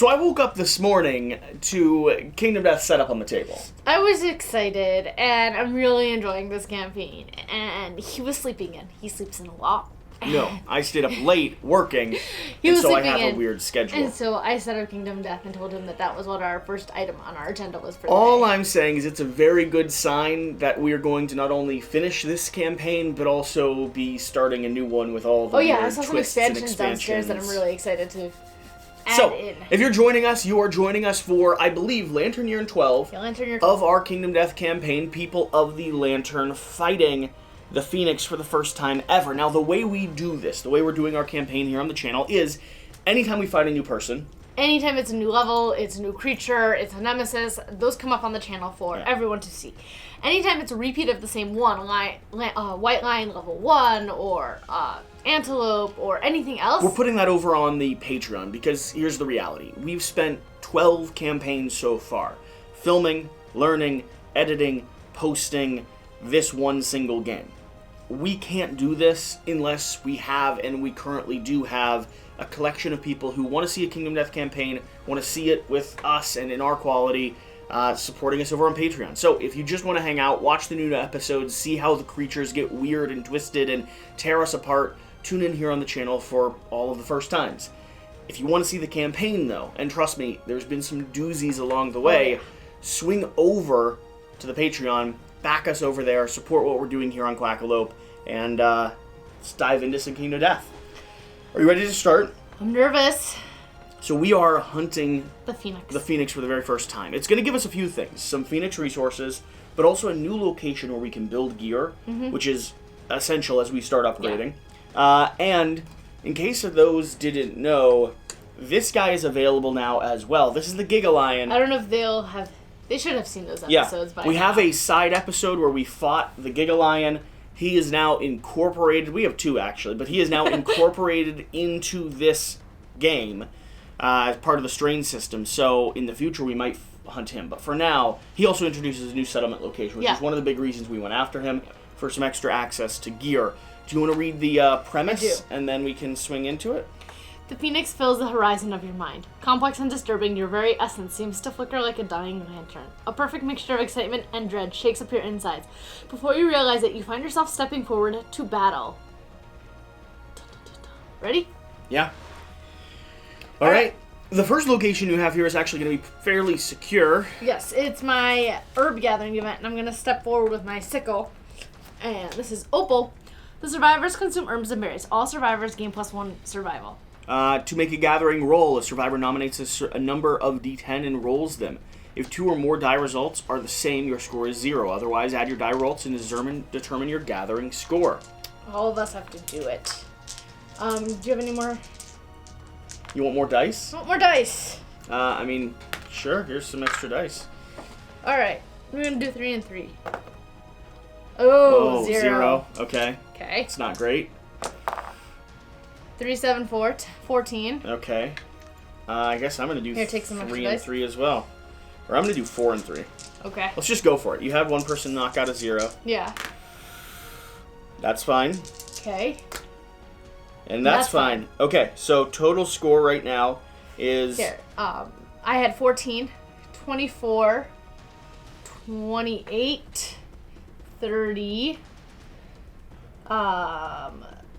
So I woke up this morning to Kingdom Death set up on the table. I was excited, and I'm really enjoying this campaign. And he was sleeping in. He sleeps in a lot. No, I stayed up late working, so I have a weird schedule. And so I set up Kingdom Death and told him that was what our first item on our agenda was for the All day. I'm saying is it's a very good sign that we are going to not only finish this campaign, but also be starting a new one with all the weird I saw some twists and expansions downstairs that I'm really excited to add So, in. if you're joining us, you are joining us for, I believe, Lantern Year 12 of our Kingdom Death campaign, People of the Lantern fighting the Phoenix for the first time ever. Now, the way we do this, the way we're doing our campaign here on the channel is, anytime we fight a new person, anytime it's a new level, it's a new creature, it's a nemesis, those come up on the channel for everyone to see. Anytime it's a repeat of the same one, White Lion level 1, or Antelope, or anything else. We're putting that over on the Patreon, because here's the reality. We've spent 12 campaigns so far, filming, learning, editing, posting this one single game. We can't do this unless we have, and we currently do have, a collection of people who want to see a Kingdom Death campaign, want to see it with us and in our quality, supporting us over on Patreon. So if you just want to hang out, watch the new episodes, see how the creatures get weird and twisted and tear us apart, tune in here on the channel for all of the first times. If you want to see the campaign, though, and trust me, there's been some doozies along the way, swing over to the Patreon, back us over there, support what we're doing here on Quackalope, and let's dive into some Kingdom Death. Are you ready to start? I'm nervous. So we are hunting the Phoenix for the very first time. It's going to give us a few things. Some Phoenix resources, but also a new location where we can build gear, which is essential as we start upgrading. And in case of those didn't know, this guy is available now as well. This is the Gigalion. I don't know if they should have seen those episodes by now. We have a side episode where we fought the Gigalion. He is now incorporated. We have two, actually, but he is now incorporated into this game as part of the Strain system. So in the future, we might hunt him. But for now, he also introduces a new settlement location, which is one of the big reasons we went after him, for some extra access to gear. Do you want to read the premise? I do. And then we can swing into it? The Phoenix fills the horizon of your mind. Complex and disturbing, your very essence seems to flicker like a dying lantern. A perfect mixture of excitement and dread shakes up your insides. Before you realize it, you find yourself stepping forward to battle. Ready? Yeah. All right. The first location you have here is actually going to be fairly secure. Yes, it's my herb gathering event, and I'm going to step forward with my sickle. And this is Opal. The survivors consume herbs and berries. All survivors gain +1 survival. To make a gathering roll, a survivor nominates a number of d10 and rolls them. If 2 or more die results are the same, your score is 0. Otherwise, add your die rolls and determine your gathering score. All of us have to do it. Do you have any more? You want more dice? I want more dice. I mean, sure. Here's some extra dice. All right. We're going to do 3 and 3. Oh, 0. Okay. Okay. It's not great. 3, 7, 4, 14. Okay. I guess I'm going to do Here, take some 3 extra and dice. 3 as well. Or I'm going to do 4 and 3. Okay. Let's just go for it. You had one person knock out a 0. Yeah. That's fine. Okay. And that's fine. Okay, so total score right now is... Here. I had 14, 24, 28, 30,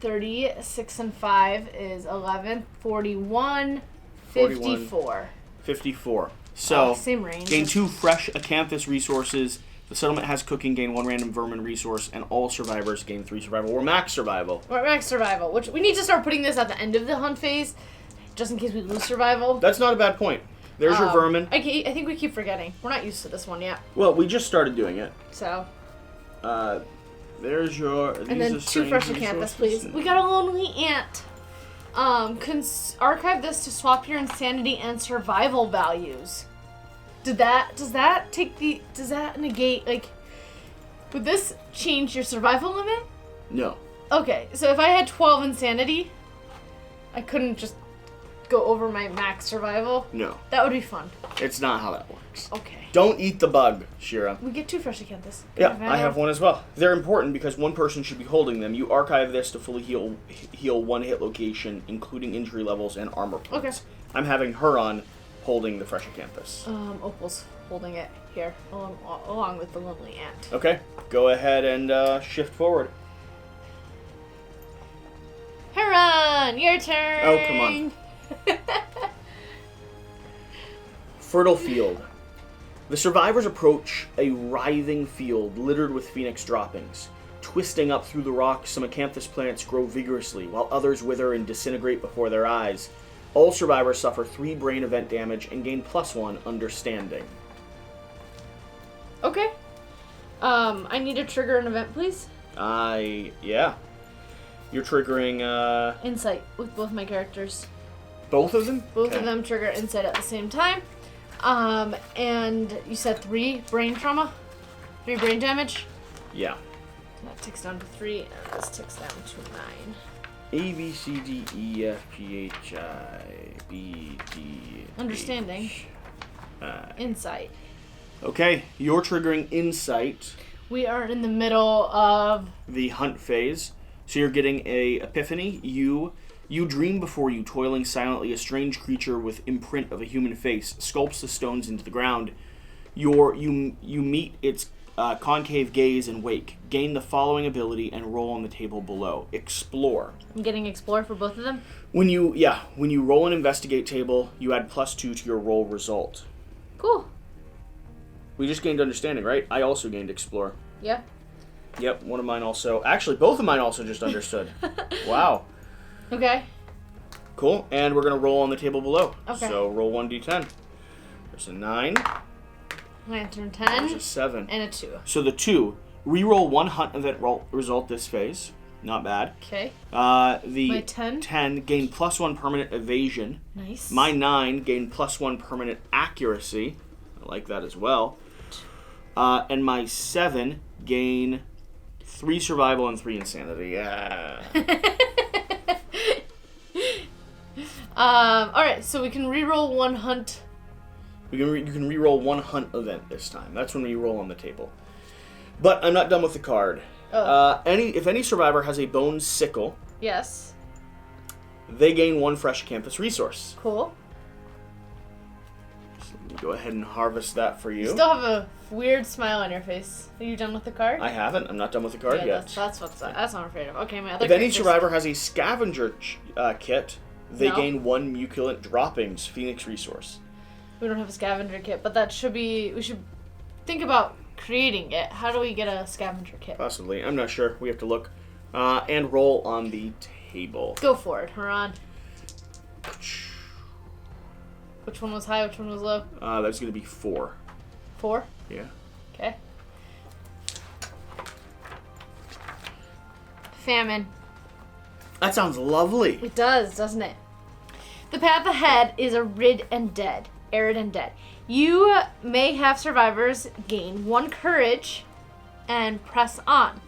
30, 6 and 5 is 11, 41, 54. 54. So, same range. gain 2 fresh Acanthus resources. The settlement has cooking, gain 1 random vermin resource, and all survivors gain 3 survival, or max survival. Or max survival, which we need to start putting this at the end of the hunt phase, just in case we lose survival. That's not a bad point. There's your vermin. I think we keep forgetting. We're not used to this one yet. Well, we just started doing it. So. There's your... And then 2 fresh Acanthus, please. We got a lonely ant. Archive this to swap your insanity and survival values. Does that negate, like, would this change your survival limit? No. Okay, so if I had 12 insanity, I couldn't just go over my max survival? No. That would be fun. It's not how that works. Okay. Don't eat the bug, Shira. We get 2 fresh Acanthus. Yeah, I have 1 as well. They're important because 1 person should be holding them. You archive this to fully heal 1 hit location, including injury levels and armor points. Okay. I'm having her on holding the fresh acanthus? Opal's holding it here, along with the lonely ant. Okay, go ahead and shift forward. Heron, your turn! Oh, come on. Fertile field. The survivors approach a writhing field littered with phoenix droppings. Twisting up through the rocks, some acanthus plants grow vigorously, while others wither and disintegrate before their eyes. All survivors suffer 3 brain event damage and gain +1 understanding. Okay. I need to trigger an event, please. Yeah. You're triggering, Insight with both my characters. both of them? Both Okay. of them trigger insight at the same time. And you said 3 brain trauma? 3 brain damage? Yeah. That ticks down to 3, and this ticks down to 9. A, B, C, D, E, F, G, H, I, B, D, Understanding. H, I. Insight. Okay, you're triggering insight, We are in the middle of... the hunt phase. So you're getting a epiphany. You dream before you, toiling silently, a strange creature with imprint of a human face sculpts the stones into the ground. You meet its concave gaze and wake. Gain the following ability and roll on the table below. Explore. I'm getting explore for both of them. When you roll an investigate table, you add +2 to your roll result. Cool. We just gained understanding, right? I also gained explore. Yeah. Yep, one of mine also. Actually, both of mine also just understood. Wow. Okay. Cool. And we're going to roll on the table below. Okay. So roll 1d10. There's a 9. Lantern There's 10. a 7. And a 2. So the 2. Reroll 1 hunt event result this phase. Not bad. Okay. The My 10? 10 gain +1 permanent evasion. Nice. My 9 gain +1 permanent accuracy. I like that as well. And my 7 gain 3 survival and 3 insanity. Yeah. Alright, so we can reroll 1 hunt. You can reroll 1 hunt event this time. That's when we roll on the table. But I'm not done with the card. Oh. If any survivor has a bone sickle, Yes. they gain 1 fresh campus resource. Cool. So let me go ahead and harvest that for you. You still have a weird smile on your face. Are you done with the card? I haven't. I'm not done with the card yet. That's what I'm afraid of. Okay, my other If any characters- survivor has a scavenger kit, they No. gain 1 muculent droppings Phoenix resource. We don't have a scavenger kit, but that should be... We should think about creating it. How do we get a scavenger kit? Possibly. I'm not sure. We have to look. And roll on the table. Go for it, Haran. Which one was high, which one was low? That's going to be 4. 4? Yeah. Okay. Famine. That sounds lovely. It does, doesn't it? The path ahead is arid and dead. You may have survivors gain 1 courage and press on.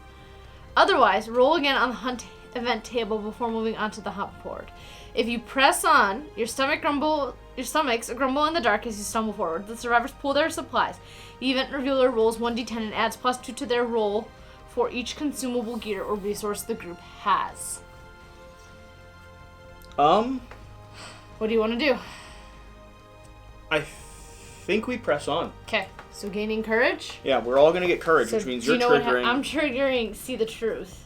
Otherwise, roll again on the hunt event table before moving on to the hunt board. If you press on, your stomachs grumble in the dark as you stumble forward. The survivors pull their supplies. The event revealer rolls 1d10 and adds +2 to their roll for each consumable gear or resource the group has. What do you want to do? I think we press on. Okay, so gaining courage. Yeah, we're all going to get courage, So which means do you're you know triggering. I'm triggering See the Truth.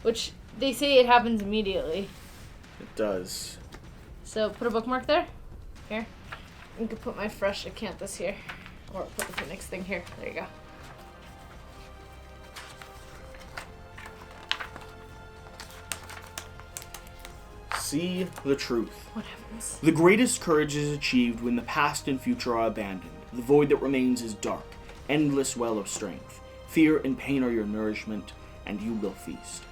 Which they say it happens immediately. It does. So put a bookmark there. Here. You can put my fresh acanthus here. Or put the Phoenix thing here. There you go. See the truth. What happens? The greatest courage is achieved when the past and future are abandoned. The void that remains is dark, endless well of strength. Fear and pain are your nourishment, and you will feast.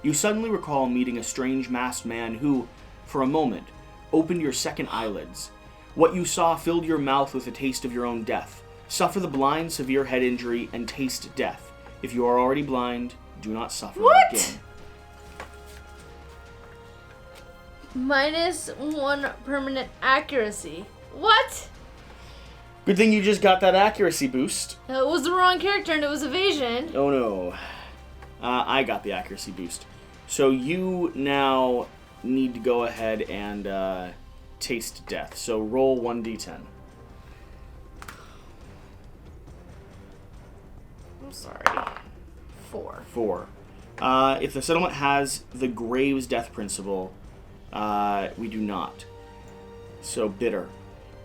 You suddenly recall meeting a strange masked man who, for a moment, opened your second eyelids. What you saw filled your mouth with a taste of your own death. Suffer the blind, severe head injury, and taste death. If you are already blind, do not suffer What? again. -1 permanent accuracy. What? Good thing you just got that accuracy boost. It was the wrong character and it was evasion. Oh no. I got the accuracy boost. So you now need to go ahead and taste death. So roll 1d10. I'm sorry. 4. 4. If the settlement has the Graves death principle, we do not. So bitter.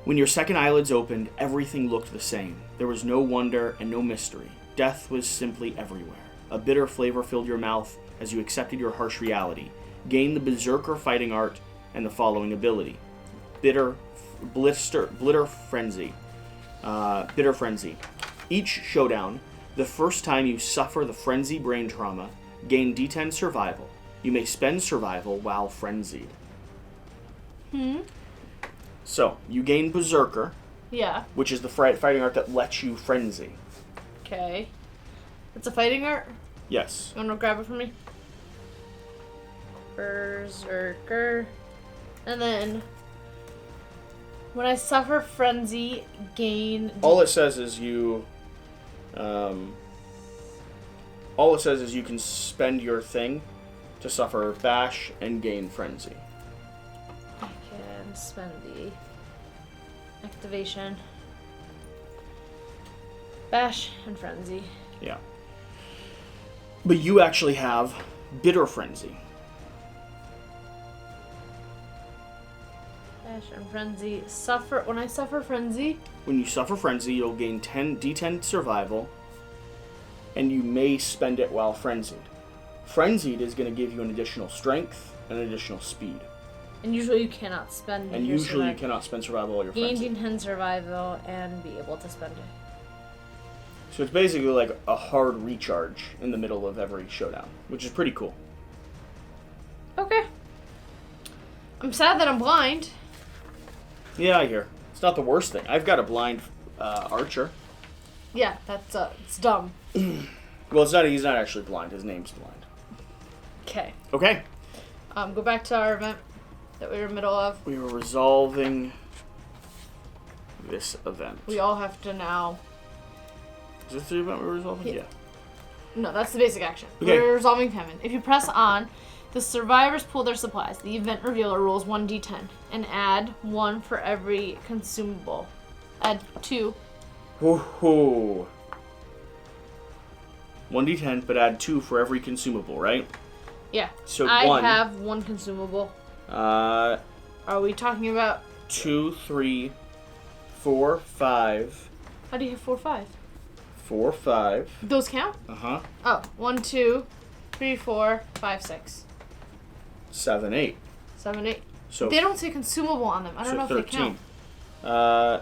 When your second eyelids opened, everything looked the same. There was no wonder and no mystery. Death was simply everywhere. A bitter flavor filled your mouth as you accepted your harsh reality. Gain the Berserker fighting art and the following ability. Bitter Frenzy. Bitter Frenzy. Each showdown, the first time you suffer the frenzy brain trauma, gain D10 survival. You may spend survival while frenzied. So, you gain Berserker, Yeah. which is the fighting art that lets you frenzy. Okay. It's a fighting art? Yes. You wanna grab it for me? Berserker. And then when I suffer frenzy, gain All it says is you can spend your thing to suffer bash and gain frenzy. I can spend the activation. Bash and frenzy. Yeah. But you actually have bitter frenzy. Bash and frenzy. When I suffer frenzy, When you suffer frenzy, you'll gain D10 survival, and you may spend it while frenzied. Frenzied is going to give you an additional strength and an additional speed. and usually you cannot spend And your usually you survival. cannot spend survival while you're Gain frenzied. D10 survival and be able to spend it. So it's basically like a hard recharge in the middle of every showdown, which is pretty cool. Okay. I'm sad that I'm blind. Yeah, I hear. It's not the worst thing. I've got a blind archer. Yeah, that's it's dumb. Well, he's not actually blind. His name's blind. Okay. Okay. Go back to our event that we were in the middle of. We were resolving this event. We all have to now. Is this the event we were resolving? Yeah. No, that's the basic action. Okay. We're resolving famine. If you press on, the survivors pull their supplies. The event revealer rolls 1d10 and add 1 for every consumable. Add 2. Hoo-hoo. 1d10, but add 2 for every consumable, right? Yeah. So I 1. have 1 consumable. 2, Are we talking about... 3, 4, 5. How do you have 4, 5? 4, 5. Those count? Uh-huh. Oh, 1, 2, 3, 4, 5, 6. 7, 8. 7, 8. So They don't say consumable on them. I don't know if 13. they count. Uh,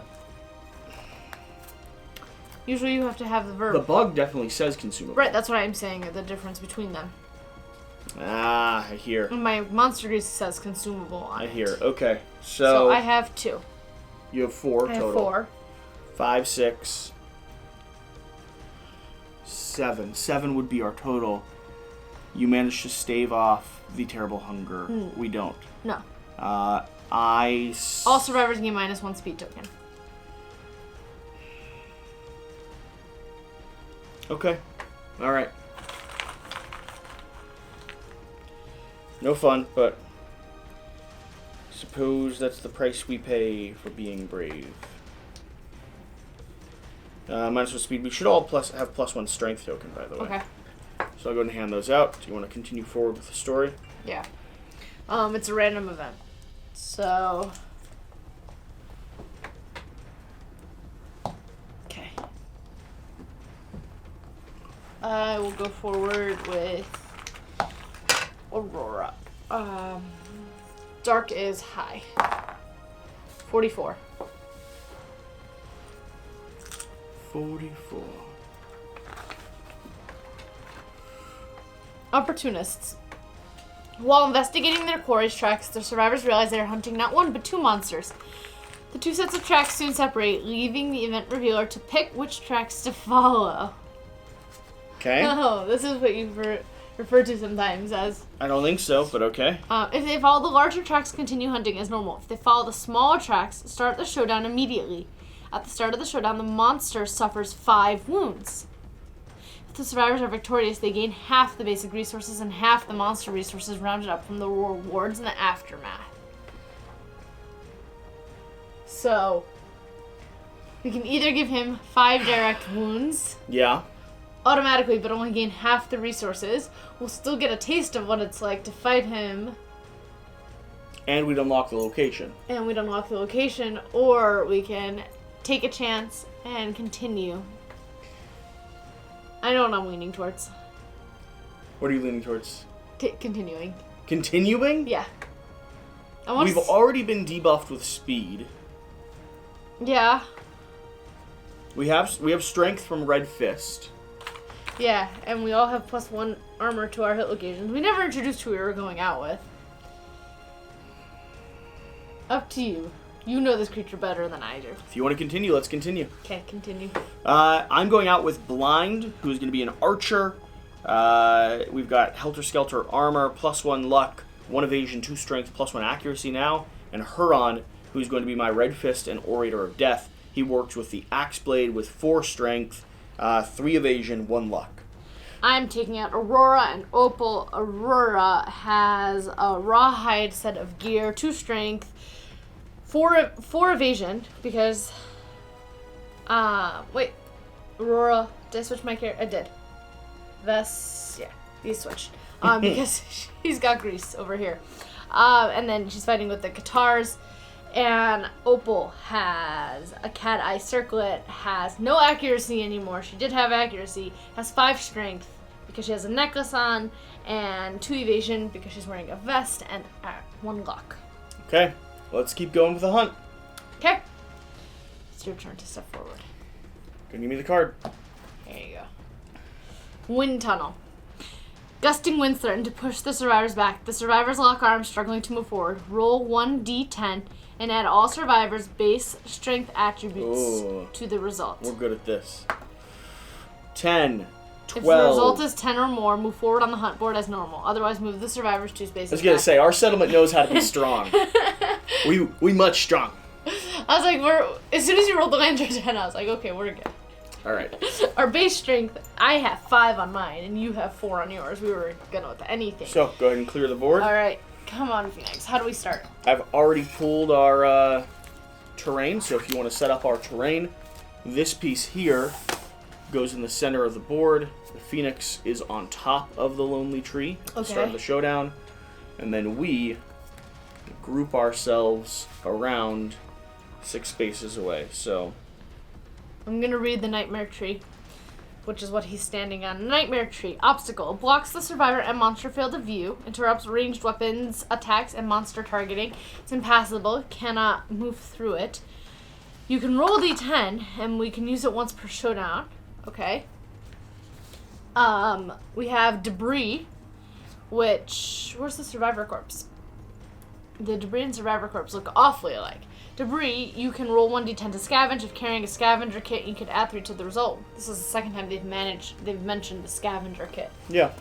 Usually you have to have the verb. the bug definitely says consumable. Right, that's what I'm saying, the difference between them. Ah, I hear. My monster grease says consumable on I it. hear. Okay. So I have 2. You have 4 I total. have 4. 5, 6, 7. 7 would be our total. You managed to stave off the terrible hunger. We don't. No. All All survivors gain -1 speed token. Okay. All right. No fun, but suppose that's the price we pay for being brave. -1 speed. We should all have +1 strength token, by the way. Okay. So I'll go and hand those out. Do you want to continue forward with the story? Yeah. It's a random event. So... Okay. I will go forward with Aurora. Dark is high. 44. 44. Opportunists. While investigating their quarry's tracks, the survivors realize they are hunting not 1 but 2 monsters. The 2 sets of tracks soon separate, leaving the event revealer to pick which tracks to follow. Okay. Oh, this is what you refer to sometimes as. I don't think so, but okay. If they follow the larger tracks, continue hunting as normal. If they follow the smaller tracks, start the showdown immediately. At the start of the showdown, the monster suffers 5 wounds. If the survivors are victorious, they gain half the basic resources and half the monster resources rounded up from the rewards in the aftermath. So, we can either give him 5 direct wounds Yeah. automatically, but only gain half the resources. We'll still get a taste of what it's like to fight him, And we'd unlock the location. and we'd unlock the location, or we can take a chance and continue. I know what I'm leaning towards. What are you leaning towards? Continuing. Continuing? Yeah. I want We've already been debuffed with speed. Yeah. We have strength from Red Fist. Yeah, and we all have +1 armor to our hit locations. We never introduced who we were going out with. Up to you. You know this creature better than I do. If you want to continue, let's continue. Okay, continue. I'm going out with Blind, who's going to be an archer. We've got Helter Skelter armor, +1 luck, 1 evasion, 2 strength, +1 accuracy now. And Huron, who's going to be my Red Fist and Orator of Death. He works with the Axe Blade with 4 strength, 3 evasion, 1 luck. I'm taking out Aurora and Opal. Aurora has a rawhide set of gear, 2 strength, 4 evasion, because... wait. Aurora, did I switch my character? I did. Yeah, he switched. Because he's got grease over here. And then she's fighting with the Katars. And Opal has a cat eye circlet, has no accuracy anymore. She did have accuracy, has 5 strength because she has a necklace on, and 2 evasion because she's wearing a vest, and 1 luck. Okay, let's keep going with the hunt. Okay. It's your turn to step forward. Give me the card. There you go. Wind tunnel. Gusting winds threaten to push the survivors back. The survivors lock arms, struggling to move forward. Roll 1d10 and add all survivors' base strength attributes to the result. We're good at this. 10, 12. If the result is 10 or more, move forward on the hunt board as normal. Otherwise, move the survivors 2 spaces I was going to back. say, our settlement knows how to be strong. we much strong. I was like, as soon as you rolled the land 10, I was like, okay, we're good. All right. Our base strength, I have 5 on mine, and you have 4 on yours. We were good with anything. So, go ahead and clear the board. All right. Come on, Phoenix. How do we start? I've already pulled our terrain, so if you want to set up our terrain, this piece here goes in the center of the board. The Phoenix is on top of the Lonely Tree at the start of the showdown. And then we group ourselves around 6 spaces away. So I'm going to read the Nightmare Tree, which is what he's standing on. Nightmare Tree. Obstacle. Blocks the survivor and monster field of view. Interrupts ranged weapons, attacks, and monster targeting. It's impassable. Cannot move through it. You can roll d10, and we can use it once per showdown. Okay. We have Debris, which... Where's the survivor corpse? The debris and survivor corpse look awfully alike. Debris, you can roll 1d10 to scavenge. If carrying a scavenger kit, you can add 3 to the result. This is the second time they've mentioned the scavenger kit. yeah.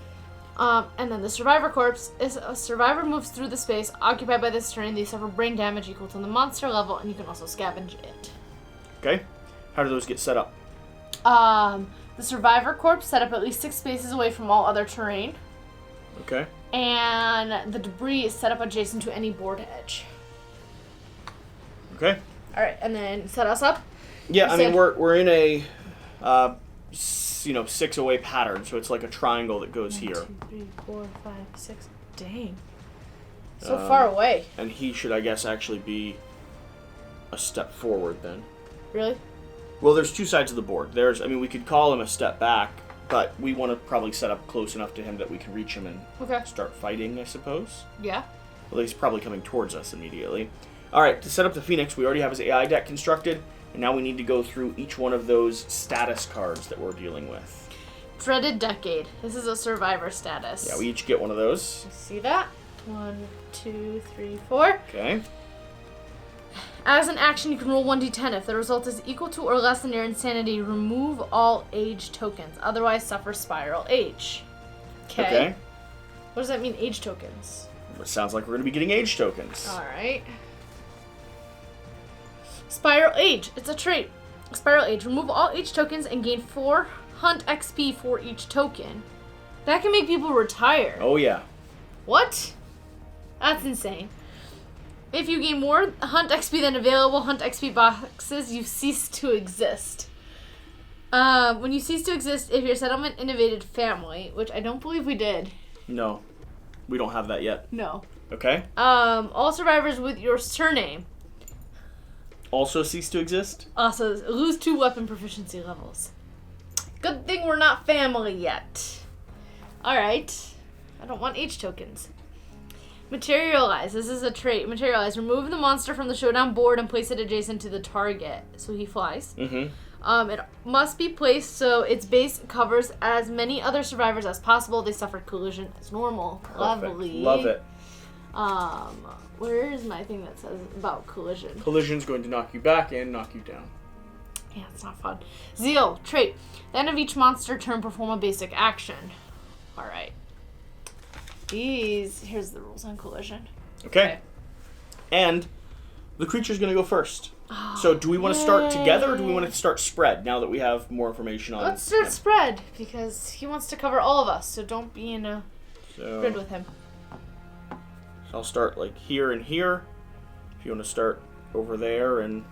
And then the survivor corpse is a survivor moves through the space occupied by this terrain. They suffer brain damage equal to the monster level, and you can also scavenge it. Okay. How do those get set up? The survivor corpse set up at least 6 spaces away from all other terrain. Okay. And the debris is set up adjacent to any board edge. Okay. All right, and then set us up. Yeah, I mean we're in a 6 away pattern, so it's like a triangle that goes 1, here. 2, 3, 4, 5, 6. Dang. So far away. And he should, I guess, actually be a step forward then. Really? Well, there's 2 sides of the board. We could call him a step back, but we want to probably set up close enough to him that we can reach him and Okay. start fighting, I suppose. Yeah. Well, he's probably coming towards us immediately. All right, to set up the Phoenix, we already have his AI deck constructed, and now we need to go through each one of those status cards that we're dealing with. Dreaded Decade. This is a survivor status. Yeah, we each get one of those. See that? 1, 2, 3, 4. Okay. As an action, you can roll 1d10. If the result is equal to or less than your insanity, remove all age tokens. Otherwise, suffer spiral age. Okay. What does that mean, age tokens? It sounds like we're going to be getting age tokens. Alright. Spiral Age. It's a trait. Spiral Age. Remove all age tokens and gain 4 hunt XP for each token. That can make people retire. Oh, yeah. What? That's insane. If you gain more Hunt XP than available Hunt XP boxes, you cease to exist. When you cease to exist, if your settlement invaded family, which I don't believe we did. No. We don't have that yet. No. Okay. All survivors with your surname Also cease to exist? also lose 2 weapon proficiency levels. Good thing we're not family yet. Alright. I don't want H tokens. Materialize. This is a trait. Materialize. Remove the monster from the showdown board and place it adjacent to the target. So he flies. Mm-hmm. It must be placed so its base covers as many other survivors as possible. They suffer collision as normal. Perfect. Lovely. Love it. Where is my thing that says about collision? Collision's going to knock you back and knock you down. Yeah, it's not fun. Zeal. Trait. The end of each monster turn, perform a basic action. Alright. Here's the rules on collision. Okay. And the creature's going to go first. So do we want to start together or do we want to start spread now that we have more information on Let's start him? spread, because he wants to cover all of us, so don't be in a grid with him. So I'll start like here and here. If you want to start over there and...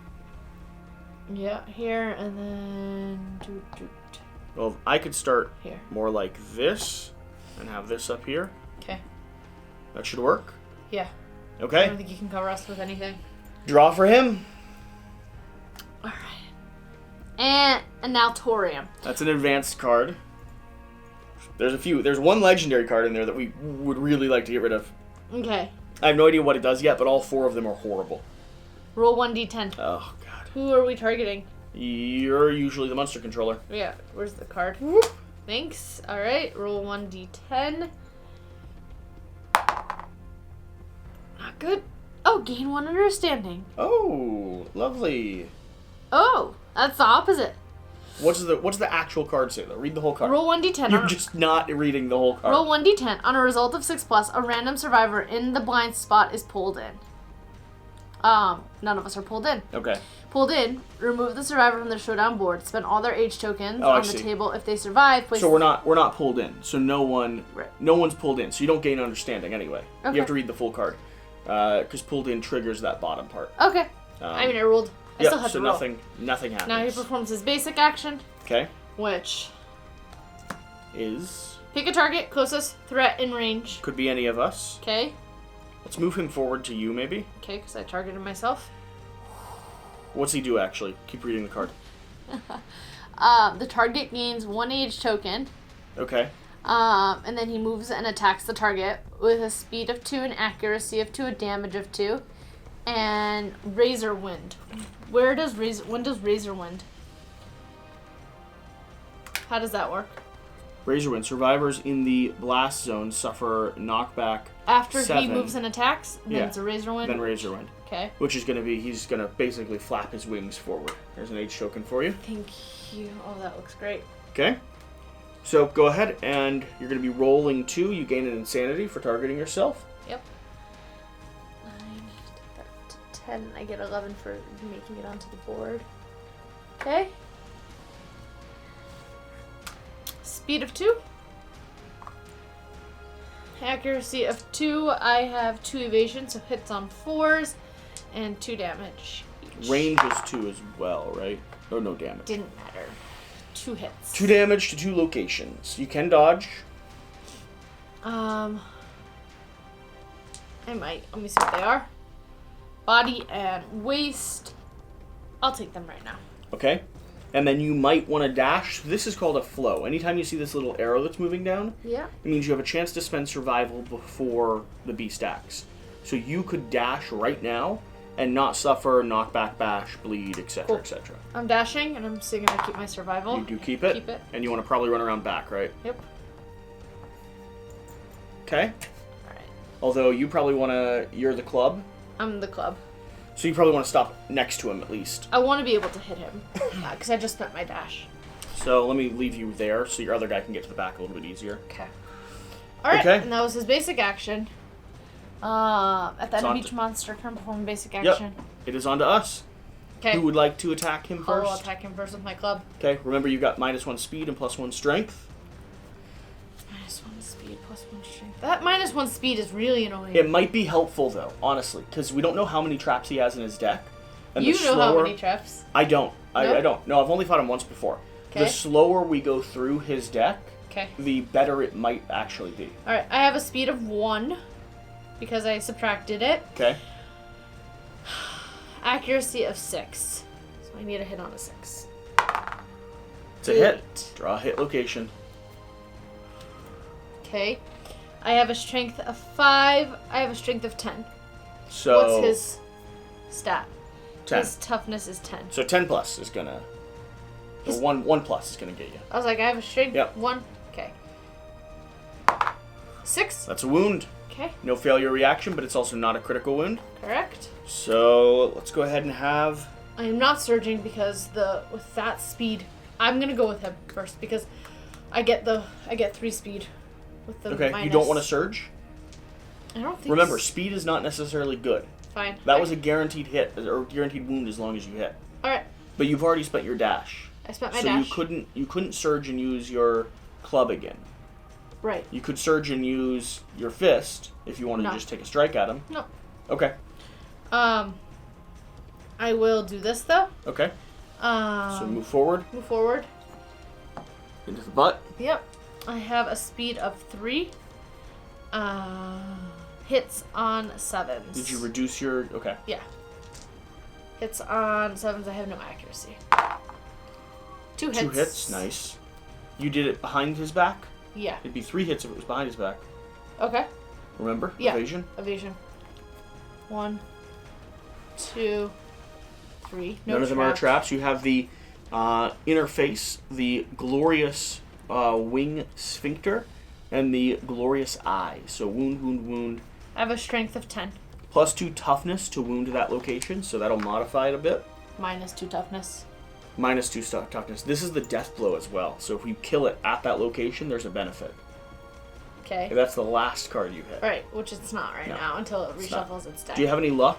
Yeah, here, and then... Well, I could start Here. more like this and have this up here. Okay. That should work. Yeah. I Okay. don't think you can cover us with anything. Draw for him. Alright. And now Torium. That's an advanced card. There's one legendary card in there that we would really like to get rid of. Okay. I have no idea what it does yet, but all 4 of them are horrible. Roll 1d10. Oh, God. Who are we targeting? You're usually the monster controller. Yeah, where's the card? Thanks. Alright, roll 1d10. Not good. Oh, gain 1 understanding. Oh, lovely. Oh, that's the opposite. What's the actual card say, though? Read the whole card. Roll 1d10. You're just not reading the whole card. Roll 1d10. On a result of 6+, a random survivor in the blind spot is pulled in. None of us are pulled in. Okay. Pulled in, remove the survivor from the showdown board, spend all their H tokens Oh, I on the see. table. If they survive, place... So we're not pulled in. So no Right. one's pulled in. So you don't gain understanding anyway. Okay. You have to read the full card. Because pulled in triggers that bottom part. Okay. I mean, I rolled. I still had so to roll. nothing happens. Now he performs his basic action, Okay. which... Is... Pick a target, closest threat in range. Could be any of us. Okay. Let's move him forward to you, maybe. Okay, because I targeted myself. What's he do, actually? Keep reading the card. The target gains 1 H token. Okay. And then he moves and attacks the target with a speed of 2, an accuracy of 2, a damage of 2, and Razor Wind. When does Razor Wind? How does that work? Razor Wind. Survivors in the blast zone suffer knockback After 7. he moves and attacks, then Yeah. it's a Razor Wind? Then Razor Wind. Okay. Which is going to be, he's going to basically flap his wings forward. There's an H token for you. Thank you. Oh, that looks great. Okay. So go ahead and you're going to be rolling 2. You gain an insanity for targeting yourself. Yep. 9, 10. I get 11 for making it onto the board. Okay. Speed of 2. Accuracy of 2. I have 2 evasion, so hits on 4s, and 2 damage each. Range is 2 as well, right? Oh, no damage. Didn't matter. 2 hits. 2 damage to 2 locations. You can dodge. I might. Let me see what they are. Body and waist. I'll take them right now. Okay. And then you might want to dash. This is called a flow. Anytime you see this little arrow that's moving down, Yeah. it means you have a chance to spend survival before the beast acts. So you could dash right now and not suffer knockback, bash, bleed, etc., Cool. etc. I'm dashing, and I'm still gonna keep my survival. You do keep it. Keep it. And you want to probably run around back, right? Yep. Okay. Alright. Although you probably want to... You're the club. I'm the club. So you probably want to stop next to him at least. I want to be able to hit him. Because I just spent my dash. So let me leave you there so your other guy can get to the back a little bit easier. Okay. Alright, Okay. and that was his basic action. At the end It's of on each to- monster turn, perform basic Yep. action. It is on to us. Okay. Who would like to attack him I'll first? attack him first with my club. Okay, remember you got -1 speed and +1 strength. -1 speed, +1 strength. That -1 speed is really annoying. It might be helpful though, honestly, because we don't know how many traps he has in his deck. And You the know slower, how many traps. I don't. Nope. I don't. No, I've only fought him once before. Okay. The slower we go through his deck, Okay. the better it might actually be. Alright, I have a speed of 1 because I subtracted it. Okay. Accuracy of 6. So I need a hit on a 6. It's a hit. Draw a hit location. Okay. I have a strength of 5. I have a strength of 10. So What's his stat? 10. His toughness is 10. So 10 plus is gonna. The His- 1 plus is gonna get you. I was like, I have a strength Yep. 1. Okay. 6. That's a wound. Okay. No failure reaction, but it's also not a critical wound. Correct. So let's go ahead and have. I am not surging because with that speed, I'm gonna go with him first because I get 3 speed with the Okay, minus. you don't want to surge. I don't think. Remember, speed is not necessarily good. Fine. That was a guaranteed hit or guaranteed wound as long as you hit. All right. But you've already spent your dash. I spent my So dash. you couldn't surge and use your club again. Right. You could surge and use your fist if you wanted No. to just take a strike at him. No. Okay. I will do this though. Okay. So move forward Move forward. into the butt. Yep. I have a speed of 3. Hits on 7s. Did you reduce your? Okay. Yeah. Hits on 7s. I have no accuracy. 2 hits. 2 hits. Nice. You did it behind his back. Yeah. It'd be 3 hits if it was behind his back. Okay. Remember? Yeah. Evasion. Evasion. 1, 2, 3. No None of them are traps. traps. You have the interface, the glorious wing sphincter, and the glorious eye. So wound, wound, wound. I have a strength of 10. +2 toughness to wound that location, so that'll modify it a bit. -2 toughness. -2 toughness. This is the death blow as well. So if we kill it at that location, there's a benefit. Okay. That's the last card you hit. Right, which it's not right No, now until it it's not. reshuffles its deck. Do you have any luck?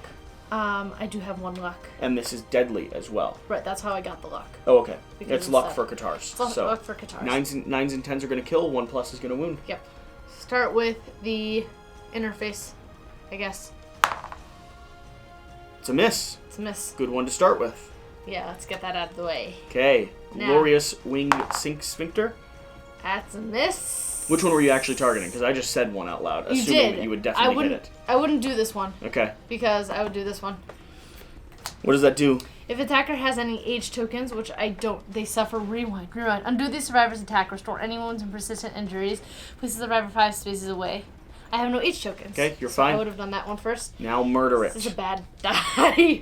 I do have 1 luck. And this is deadly as well. Right, that's how I got the luck. Oh, okay. Because It's it's luck that- for Katars. It's So luck for Katars. 9s and 10s are going to kill. 1 plus is going to wound. Yep. Start with the interface, I guess. It's a miss. It's a miss. Good one to start with. Yeah, let's get that out of the way. Okay. Now. Glorious wing sphincter. That's a miss. Which one were you actually targeting? Because I just said one out loud, You assuming did. that you would definitely hit it. I wouldn't do this one Okay. because I would do this one. What does that do? If attacker has any age tokens, which I don't, they suffer rewind. Undo the survivor's attack. Restore any wounds and persistent injuries. Place the survivor 5 spaces away. I have no age tokens. Okay, you're so fine. I would have done that one first. Now murder it. This is a bad die.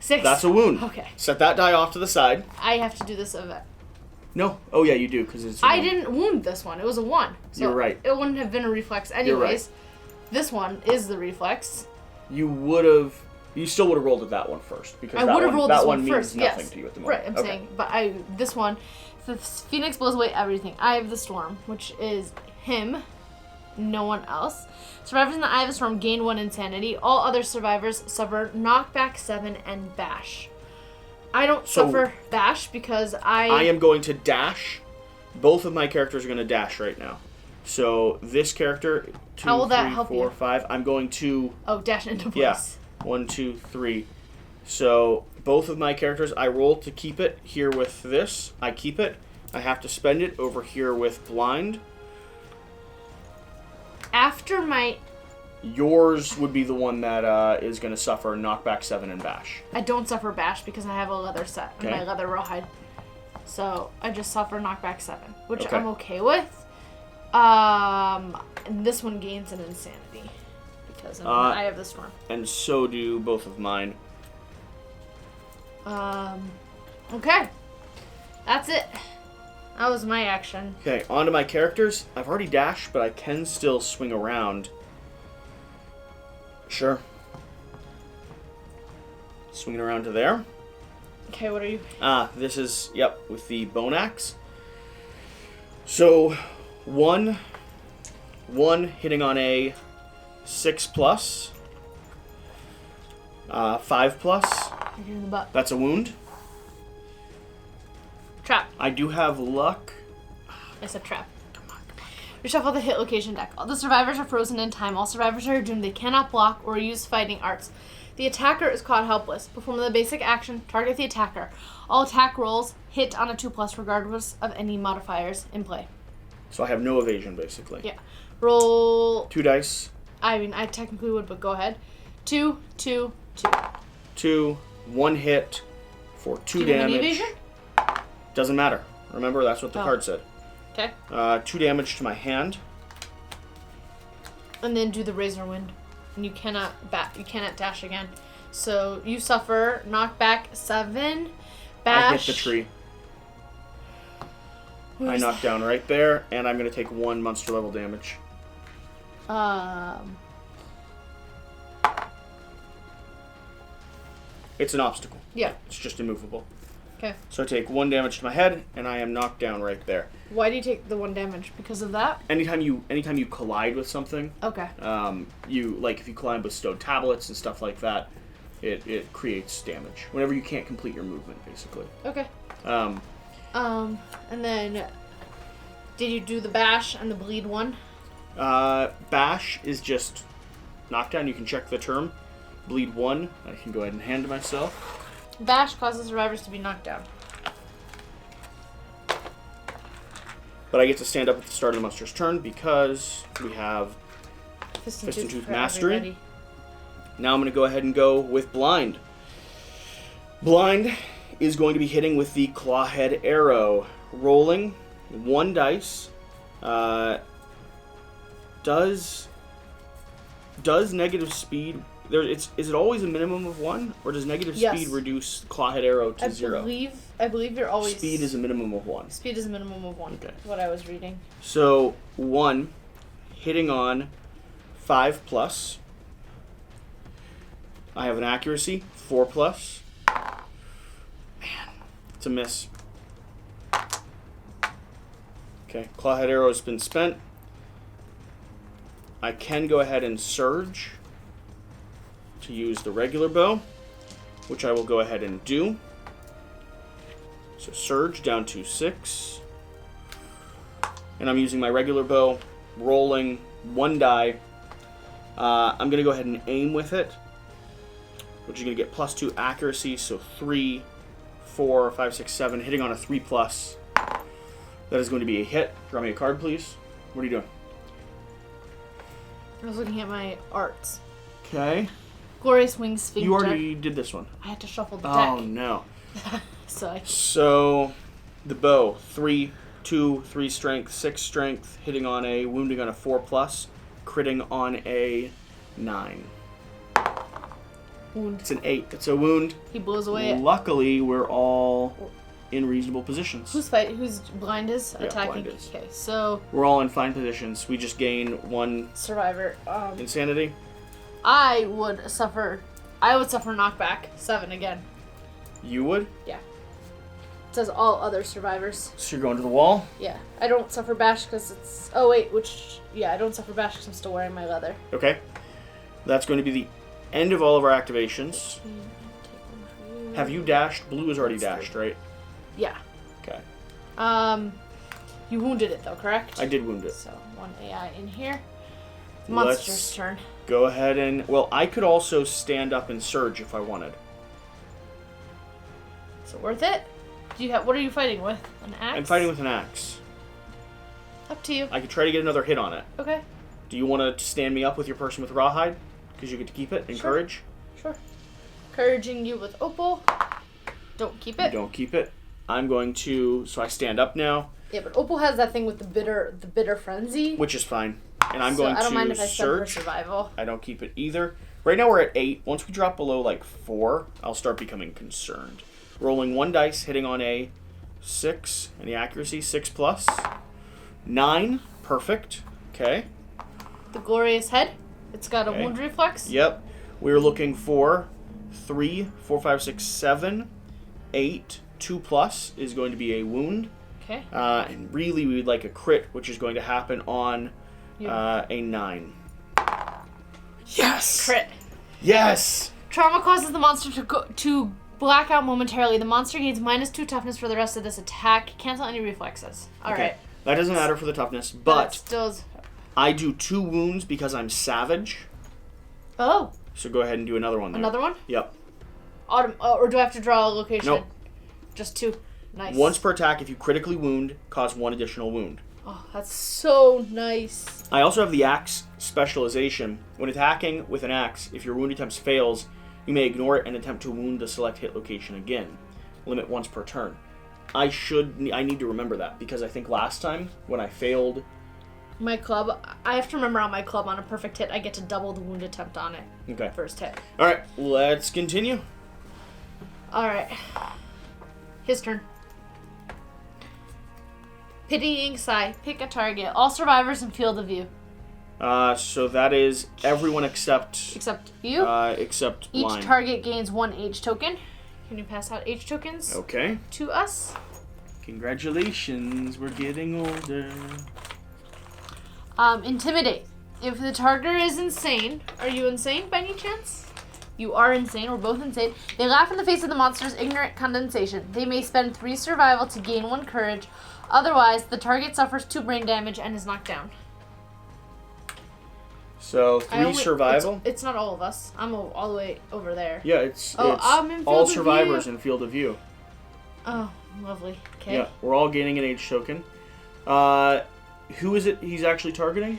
6. That's a wound. Okay. Set that die off to the side. I have to do this event. No. Oh, yeah, you do, because it's a I wound. didn't wound this one. It was a 1. So You're right. It wouldn't have been a reflex anyways. You're right. This one is the reflex. You would have... You still would have rolled at that one first. Because I would have rolled that this one one means first. nothing Yes. to you at the moment. Right, I'm Okay. saying. But this one, the Phoenix blows away everything. Eye of the Storm, which is him, no one else. Survivors in the Eye of the Storm gain 1 insanity. All other survivors suffer knockback 7 and bash. I don't So- suffer bash because I am going to dash. Both of my characters are going to dash right now. So this character, 2, How will that 3, help 4, you? 5. I'm going to... Oh, dash into place. Yeah. 1, 2, 3. So both of my characters, I roll to keep it here with this. I keep it. I have to spend it over here with blind. After my... Yours would be the one that is going to suffer knockback 7 and bash. I don't suffer bash because I have a leather set and Okay. my leather rawhide. So I just suffer knockback 7, which Okay. I'm okay with. And this one gains an insanity because I have the storm. And so do both of mine. Okay. That's it. That was my action. Okay, on to my characters. I've already dashed, but I can still swing around. Sure. Swinging around to there. Okay, what are you? This is, yep, with the bone axe. So, one hitting on a 6 plus, 5 plus. You're in the butt. That's a wound. Trap. I do have luck. It's a trap. Reshuffle the hit location deck. All the survivors are frozen in time. All survivors are doomed. They cannot block or use fighting arts. The attacker is caught helpless. Perform the basic action. Target the attacker. All attack rolls hit on a 2+ regardless of any modifiers in play. So I have no evasion, basically. Yeah. Roll... 2 dice. I mean, I technically would, but go ahead. 2, 2, 2. 2, 1 hit for 2 Do you have any damage. evasion? Doesn't matter. Remember, that's what the Oh. card said. Okay. 2 damage to my hand. And then do the Razor Wind. And you cannot dash again. So you suffer knockback 7. Bash. I hit the tree. I Where's knocked down right there, and I'm going to take 1 monster level damage. It's an obstacle. Yeah. It's just immovable. Okay. So I take 1 damage to my head, and I am knocked down right there. Why do you take the 1 damage? Because of that? Anytime you collide with something, Okay. if you collide with stone tablets and stuff like that, it creates damage. Whenever you can't complete your movement, basically. Okay. Um, And then did you do the bash and the bleed one? Bash is just knockdown. You can check the term. Bleed 1. I can go ahead and hand to myself. Bash causes survivors to be knocked down. But I get to stand up at the start of the monster's turn because we have Fist Fist and Tooth for Mastery. everybody. Now I'm going to go ahead and go with Blind. Blind is going to be hitting with the Clawhead Arrow. Rolling 1 dice. Does negative speed... is it always a minimum of 1? Or does negative Yes. speed reduce Clawhead Arrow to 0? I believe you're always... Speed is a minimum of 1. Speed is a minimum of 1. Okay. What I was reading. So 1, hitting on 5+. I have an accuracy 4+. Man, it's a miss. Okay, Clawhead Arrow has been spent. I can go ahead and surge to use the regular bow, which I will go ahead and do. So surge down to 6. And I'm using my regular bow, rolling 1 die. I'm going to go ahead and aim with it, which is going to get +2 accuracy, so 3, 4, 5, 6, 7, hitting on a 3+. That is going to be a hit. Draw me a card, please. What are you doing? I was looking at my arts. Okay. Glorious Wings Sphincter. You already did this one. I had to shuffle the Oh, deck. no. So So, the bow, 3, 2, 3 strength, 6 strength, hitting on a, wounding on a 4+, critting on a 9. wound. It's an 8. It's a wound. He blows away. Luckily, we're all in reasonable positions. Who's blind is Yeah, attacking? blind is. Okay, so We're all in fine positions. We just gain 1 survivor. insanity. I would suffer knockback 7 again. You would? Yeah. It says all other survivors. So you're going to the wall? Yeah. I don't suffer bash because it's... Oh, wait. I don't suffer bash because I'm still wearing my leather. Okay. That's going to be the end of all of our activations. Have you dashed? Blue is already dashed, right? Yeah. Okay. You wounded it, though, correct? I did wound it. So, 1 AI in here. Let's Monster's turn. go ahead and... Well, I could also stand up and surge if I wanted. Is it worth it? What are you fighting with? An axe? I'm fighting with an axe. Up to you. I could try to get another hit on it. Okay. Do you want to stand me up with your person with rawhide? Because you get to keep it. Encourage. Sure. Encouraging you with Opal. Don't keep it. You don't keep it. I'm going to... So I stand up now, Yeah, but Opal has that thing with the bitter frenzy. which is fine. And I'm So going I don't mind to if I spend for surge. survival. I don't keep it either. Right now we're at 8. Once we drop below like 4, I'll start becoming concerned. Rolling 1 dice, hitting on a 6. And the accuracy, 6+. 9. Perfect. Okay. The glorious head. It's got a Okay. wound reflex. Yep. We're looking for 3, 4, 5, 6, 7, 8. 2+ is going to be a wound. Okay. And really we would like a crit, which is going to happen on Yeah. a 9. Yes! Crit. Yes! Trauma causes the monster to black out momentarily. The monster gains -2 toughness for the rest of this attack. Cancel any reflexes. All right. That doesn't matter for the toughness, That but still is... I do 2 wounds because I'm savage. Oh, So go ahead and do another one there. another one? Yep. Or do I have to draw a location? Nope. Just 2. Nice. Once per attack, if you critically wound, cause 1 additional wound. Oh, that's so nice. I also have the axe specialization. When attacking with an axe, if your wound attempts fails, you may ignore it and attempt to wound the select hit location again. Limit once per turn. I need to remember that because I think last time when I failed... My club, I have to remember on my club, on a perfect hit, I get to double the wound attempt on it. Okay. First hit. Alright, let's continue. Alright. His turn. Pitying sigh. Pick a target. All survivors in field of view. So that is everyone except Except you. Except Each Line. target gains 1 H token. Can you pass out H tokens Okay. to us? Congratulations, we're getting older. Intimidate. If the target is insane, are you insane by any chance? You are insane. We're both insane. They laugh in the face of the monster's ignorant condensation. They may spend 3 survival to gain 1 courage. Otherwise, the target suffers 2 brain damage and is knocked down. So 3 survival. It's not all of us. I'm all the way over there. Yeah, it's I'm in field all of survivors view. in field of view. Oh, lovely. Okay. Yeah, we're all gaining an H token. Who is it he's actually targeting?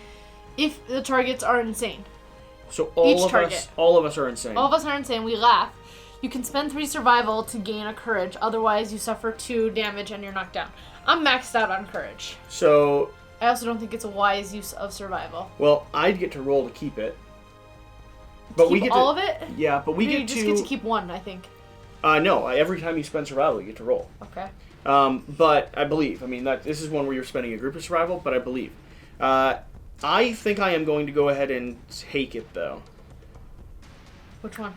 If the targets are insane. So Each all target. of us are insane. All of us are insane. We laugh. You can spend 3 survival to gain a courage. Otherwise, you suffer 2 damage and you're knocked down. I'm maxed out on courage. So I also don't think it's a wise use of survival. well, I'd get to roll to keep it. But Keep we get all to, of it? Yeah, but we You get just get to keep 1, I think. No, every time you spend survival, you get to roll. Okay. But I believe, this is one where you're spending a group of survival, but I believe. I think I am going to go ahead and take it, though. Which one?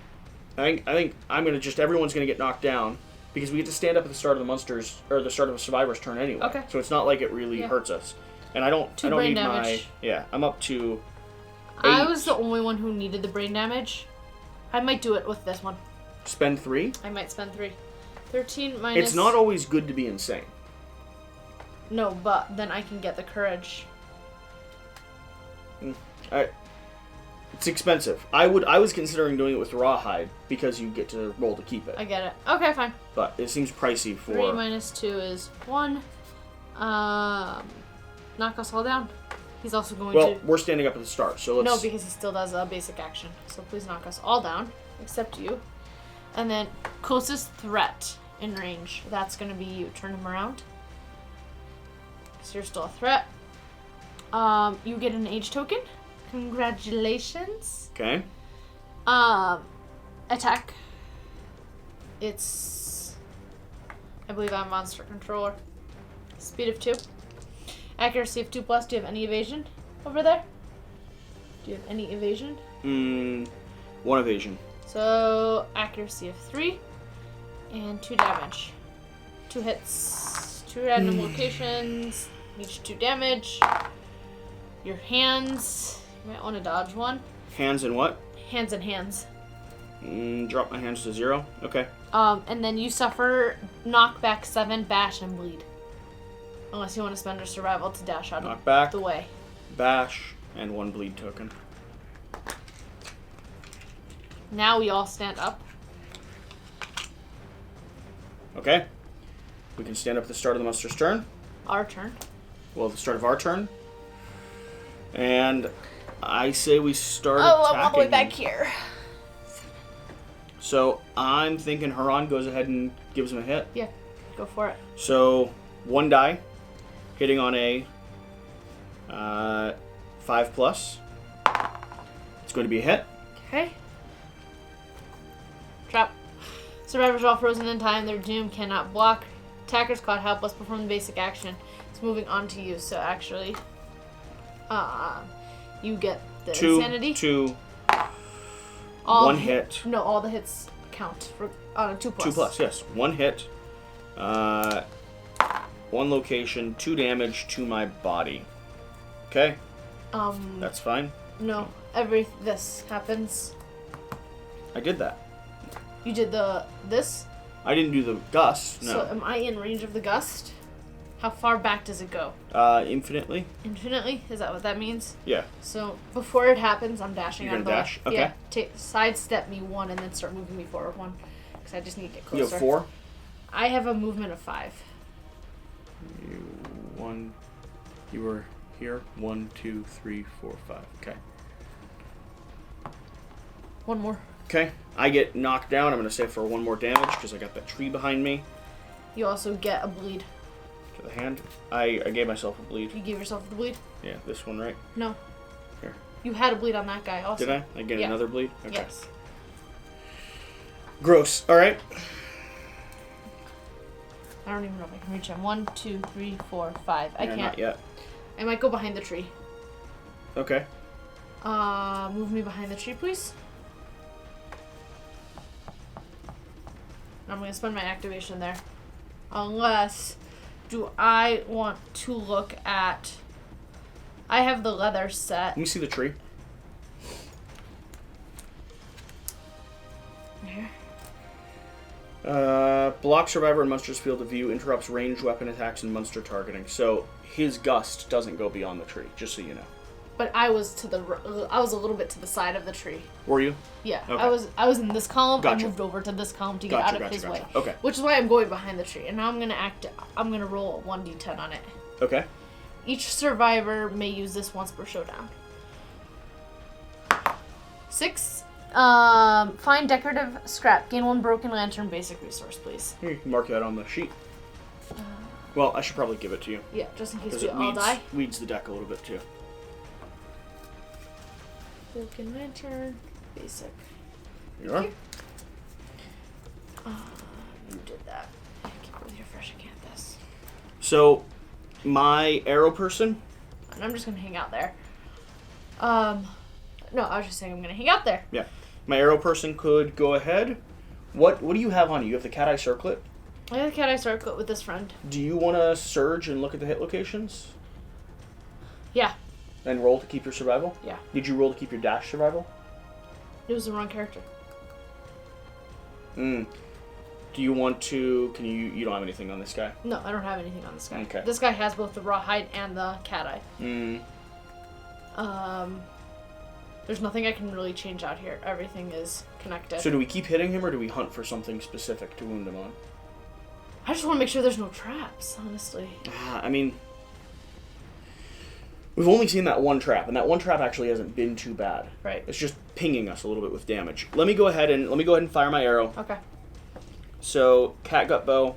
I think I'm going to everyone's going to get knocked down, because we get to stand up at the start of the monster's, or the start of a survivor's turn anyway. Okay. So it's not like it really hurts us. And I don't 2 need brain damage. I'm up to 8. I was the only one who needed the brain damage. I might do it with this one. Spend 3? I might spend 3. 13 minus... It's not always good to be insane. No, but then I can get the courage. It's expensive. I was considering doing it with Rawhide because you get to roll to keep it. I get it. Okay, fine. But it seems pricey for... 3 minus 2 is 1. Knock us all down. He's also going to... Well, we're standing up at the start, so let's... No, because he still does a basic action. So please knock us all down, except you. And then closest threat in range. That's going to be you. Turn him around. So you're still a threat. You get an H token. Congratulations. Okay. Attack. It's... I believe I'm monster controller. Speed of 2. Accuracy of 2+. Do you have any evasion over there? Do you have any evasion? 1 evasion. So, accuracy of 3. And 2 damage. 2 hits. 2 random locations. Each 2 damage. Your hands. You might want to dodge one. Hands and what? Hands and hands. Drop my hands to 0. Okay. And then you suffer knockback 7, bash, and bleed. Unless you want to spend your survival to dash out Knockback, of the way. bash, and 1 bleed token. Now we all stand up. Okay. We can stand up at the start of the monster's turn. Our turn. Well, the start of our turn. And I say we start I'm all the way attacking back him. here. So I'm thinking Haran goes ahead and gives him a hit. Yeah, go for it. So 1 die, hitting on a 5+. It's going to be a hit. Okay. Trap. Survivors are all frozen in time. Their doom cannot block. Attackers caught helpless perform the basic action. It's moving on to you. So actually, you get the insanity. 2, All 1 hit. No, all the hits count for on a 2+. 2+, yes. 1 hit. 1 location, 2 damage to my body. Okay. That's fine. No, this happens. I did that. You did this. I didn't do the gust. No. So am I in range of the gust? How far back does it go? Infinitely. Infinitely? Is that what that means? Yeah. So before it happens, I'm dashing You're out of gonna the dash? way. Okay. Yeah. Sidestep me 1 and then start moving me forward 1. Because I just need to get closer. You have 4? I have a movement of 5. You were here. 1, 2, 3, 4, 5. Okay. 1 more. Okay. I get knocked down. I'm going to save for 1 more damage because I got that tree behind me. You also get a bleed. To the hand. I gave myself a bleed. You gave yourself the bleed? Yeah, this one, right? No. Here. You had a bleed on that guy also. Did I? I get Yeah. another bleed? Okay. Yes. Gross. All right. I don't even know if I can reach him. 1, 2, 3, 4, 5. I Yeah, can't. Not yet. I might go behind the tree. Okay. Move me behind the tree, please. I'm gonna spend my activation there. Unless, do I want to look at... I have the leather set. Let me see the tree. Here. Block survivor in monster's field of view, interrupts ranged weapon attacks and monster targeting. So his gust doesn't go beyond the tree, just so you know. But I was I was a little bit to the side of the tree. Were you? Yeah, Okay. I was in this column. Gotcha. I moved over to this column to get Gotcha, out of gotcha, his gotcha. way. Okay. Which is why I'm going behind the tree. And now I'm gonna roll a 1d10 on it. Okay. Each survivor may use this once per showdown. 6. Find decorative scrap. Gain 1 broken lantern basic resource, please. Here, you can mark that on the sheet. Well, I should probably give it to you. Yeah, just in case Because we it all die. weeds the deck a little bit too. Broken lantern basic. You are? You did that. I keep with your fresh acanthus. So, my arrow person, And I'm just gonna hang out there. No, I was just saying I'm gonna hang out there. yeah, my arrow person could go ahead. What do you have on you? You have the cat eye circlet. I have the cat eye circlet with this friend. Do you want to surge and look at the hit locations Yeah, and roll to keep your survival? yeah. Did you roll to keep your dash survival? It was the wrong character. Do you want to? Can you don't have anything on this guy? No, I don't have anything on this guy. Okay. This guy has both the rawhide and the cat eye. There's nothing I can really change out here. Everything is connected. So do we keep hitting him or do we hunt for something specific to wound him on? I just want to make sure there's no traps, honestly. I mean, we've only seen that one trap, and that one trap actually hasn't been too bad. Right. It's just pinging us a little bit with damage. Let me go ahead and fire my arrow. Okay. So catgut bow,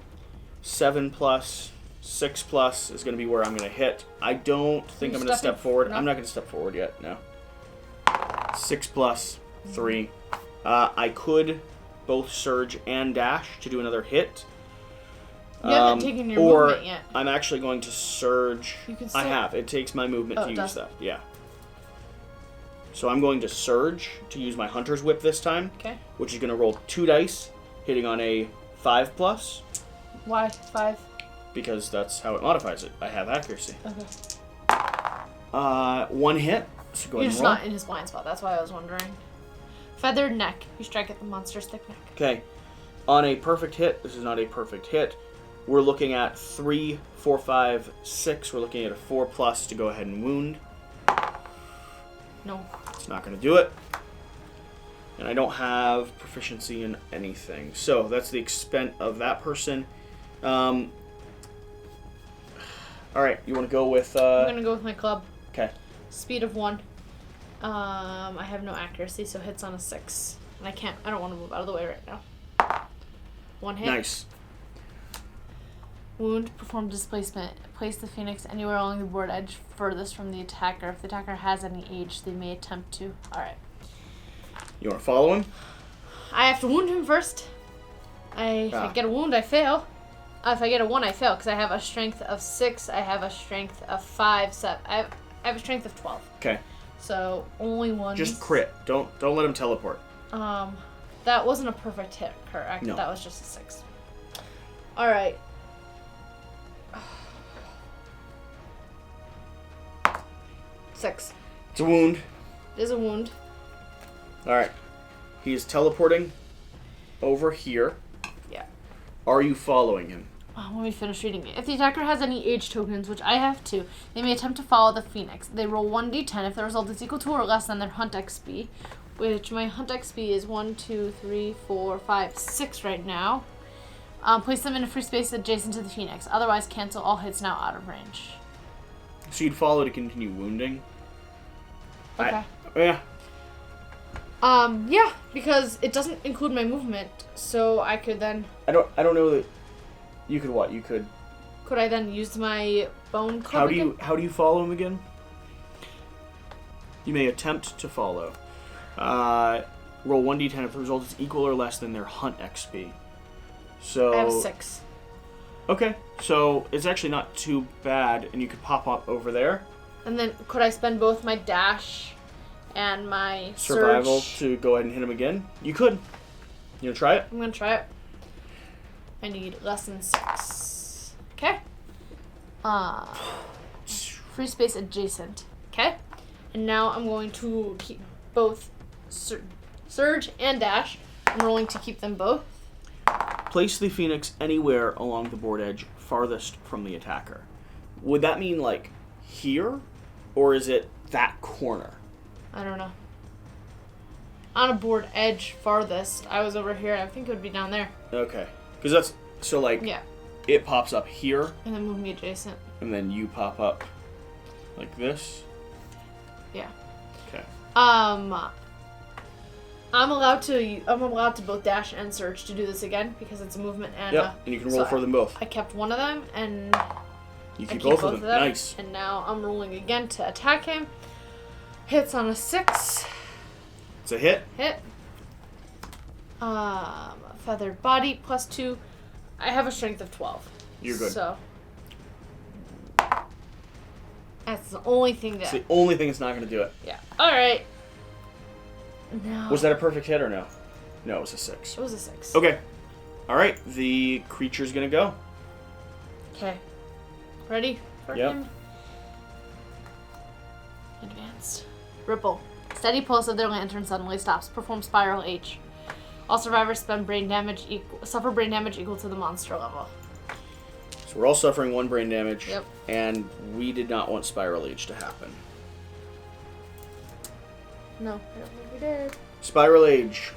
7+, 6+ is going to be where I'm going to hit. I don't think I'm going to step forward. No? I'm not going to step forward yet. No. 6+, 3. I could both surge and dash to do another hit. You haven't taken your or movement yet. I'm actually going to surge. You can I still- have. It takes my movement Oh, to it use does. that. Yeah. So I'm going to surge to use my hunter's whip this time, Okay. which is going to roll 2 dice, hitting on a 5+, Why 5? because that's how it modifies it. I have accuracy. Okay. 1 hit. So go You're ahead just and roll. not in his blind spot. That's why I was wondering. Feathered neck. You strike at the monster's thick neck. Okay. On a perfect hit, this is not a perfect hit. We're looking at 3, 4, 5, 6. We're looking at a 4+ to go ahead and wound. No. It's not going to do it. And I don't have proficiency in anything. So that's the extent of that person. Alright, you want to go with... I'm gonna go with my club. Okay. Speed of 1. I have no accuracy, so hits on a 6. And I don't want to move out of the way right now. 1 hit. Nice. Wound, perform displacement. Place the phoenix anywhere along the board edge furthest from the attacker. If the attacker has any age, they may attempt to. Alright. You want to follow him? I have to wound him first. If I get a wound, I fail. If I get a 1, I fail, because I have a strength of 6. I have a strength of 5. I have a strength of 12. Okay. So, only 1. Just crit. Don't let him teleport. That wasn't a perfect hit, correct? No. That was just a 6. Alright. Six. It's a wound. There's a wound. Alright. He is teleporting over here. Yeah. Are you following him? Let me finish reading it. If the attacker has any age tokens, which I have 2, they may attempt to follow the Phoenix. They roll 1d10 if the result is equal to or less than their Hunt XP, which my Hunt XP is 1, 2, 3, 4, 5, 6 right now. Place them in a free space adjacent to the Phoenix. Otherwise, cancel all hits now out of range. So you'd follow to continue wounding? Okay. Yeah. Yeah, because it doesn't include my movement, so I could then... I don't know that... You could what? You could... Could I then use my bone club again? How do you follow him again? You may attempt to follow. Roll 1d10 if the result is equal or less than their Hunt XP. So... I have 6. Okay, so it's actually not too bad, and you could pop up over there. And then could I spend both my dash and my Survival surge? to go ahead and hit him again? You could. You gonna try it? I'm gonna try it. I need less than 6. Okay. Free space adjacent. Okay. And now I'm going to keep both surge and dash. I'm rolling to keep them both. Place the Phoenix anywhere along the board edge farthest from the attacker. Would that mean, like, here? Or is it that corner? I don't know. On a board edge farthest. I was over here. I think it would be down there. Okay. Because that's... So, like, Yeah. it pops up here, And then move me adjacent. and then you pop up like this. Yeah. Okay. I'm allowed to both dash and surge to do this again because it's a movement and Yep, and you can roll so for them both. I kept one of them and You I keep keep both of them. Nice. And now I'm rolling again to attack him. Hits on a 6. It's a hit. Hit. Feathered body plus 2. I have a strength of 12. You're good. So that's the only thing It's that. the only thing that's not going to do it. Yeah. All right. No. Was that a perfect hit or no? No, it was a 6. It was a 6. Okay. All right. The creature's going to go. Okay. Ready for Yep. him? Advanced. Ripple. Steady pulse of their lantern suddenly stops. Perform Spiral H. All survivors suffer brain damage equal to the monster level. So we're all suffering 1 brain damage. Yep. And we did not want Spiral Age to happen. No, I don't think we did. Spiral Age.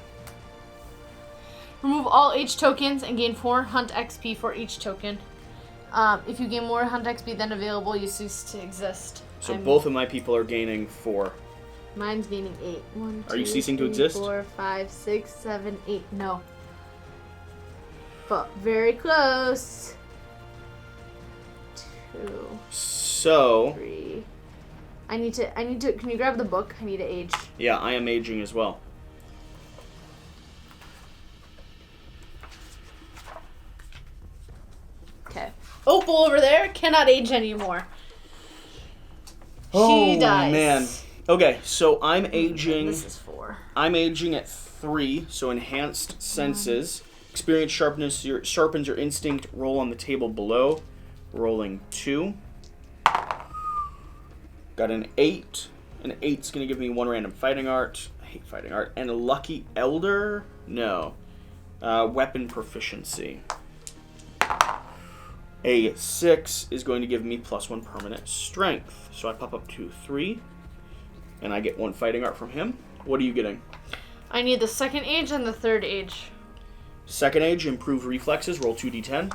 Remove all H tokens and gain 4 Hunt XP for each token. If you gain more Hunt XP than available, you cease to exist. So both of my people are gaining 4. Mine's gaining 8. 1, Are you 2, ceasing to 3, exist? 4, 5, 6, 7, 8. No. But very close. 2, So, 3. I need to, can you grab the book? I need to age. yeah, I am aging as well. Okay. Opal over there cannot age anymore. Oh, She dies. man. Okay, so I'm aging. This is 4. I'm aging at 3, so enhanced senses. Experience sharpens your instinct. Roll on the table below. Rolling 2. Got an 8. An 8's going to give me 1 random fighting art. I hate fighting art. And a lucky elder? No. Weapon proficiency. A 6 is going to give me +1 permanent strength. So I pop up to 3. And I get 1 fighting art from him. What are you getting? I need the second age and the third age. Second age, improve reflexes. Roll 2d10.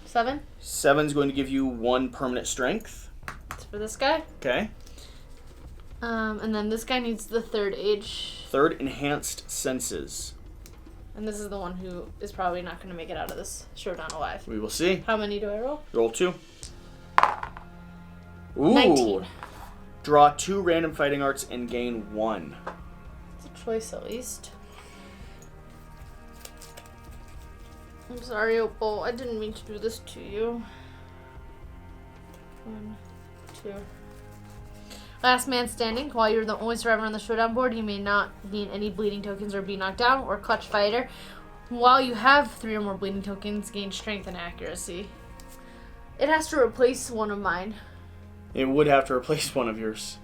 7. 7's going to give you 1 permanent strength. It's for this guy. Okay. And then this guy needs the third age. Third, enhanced senses. And this is the one who is probably not going to make it out of this showdown alive. We will see. How many do I roll? Roll 2. Ooh. 19. Draw 2 random fighting arts and gain 1. It's a choice at least. I'm sorry, Opal. I didn't mean to do this to you. 1, 2. Last man standing. While you're the only survivor on the showdown board, you may not gain any bleeding tokens or be knocked down, or clutch fighter. While you have 3 or more bleeding tokens, gain strength and accuracy. It has to replace one of mine. It would have to replace one of yours.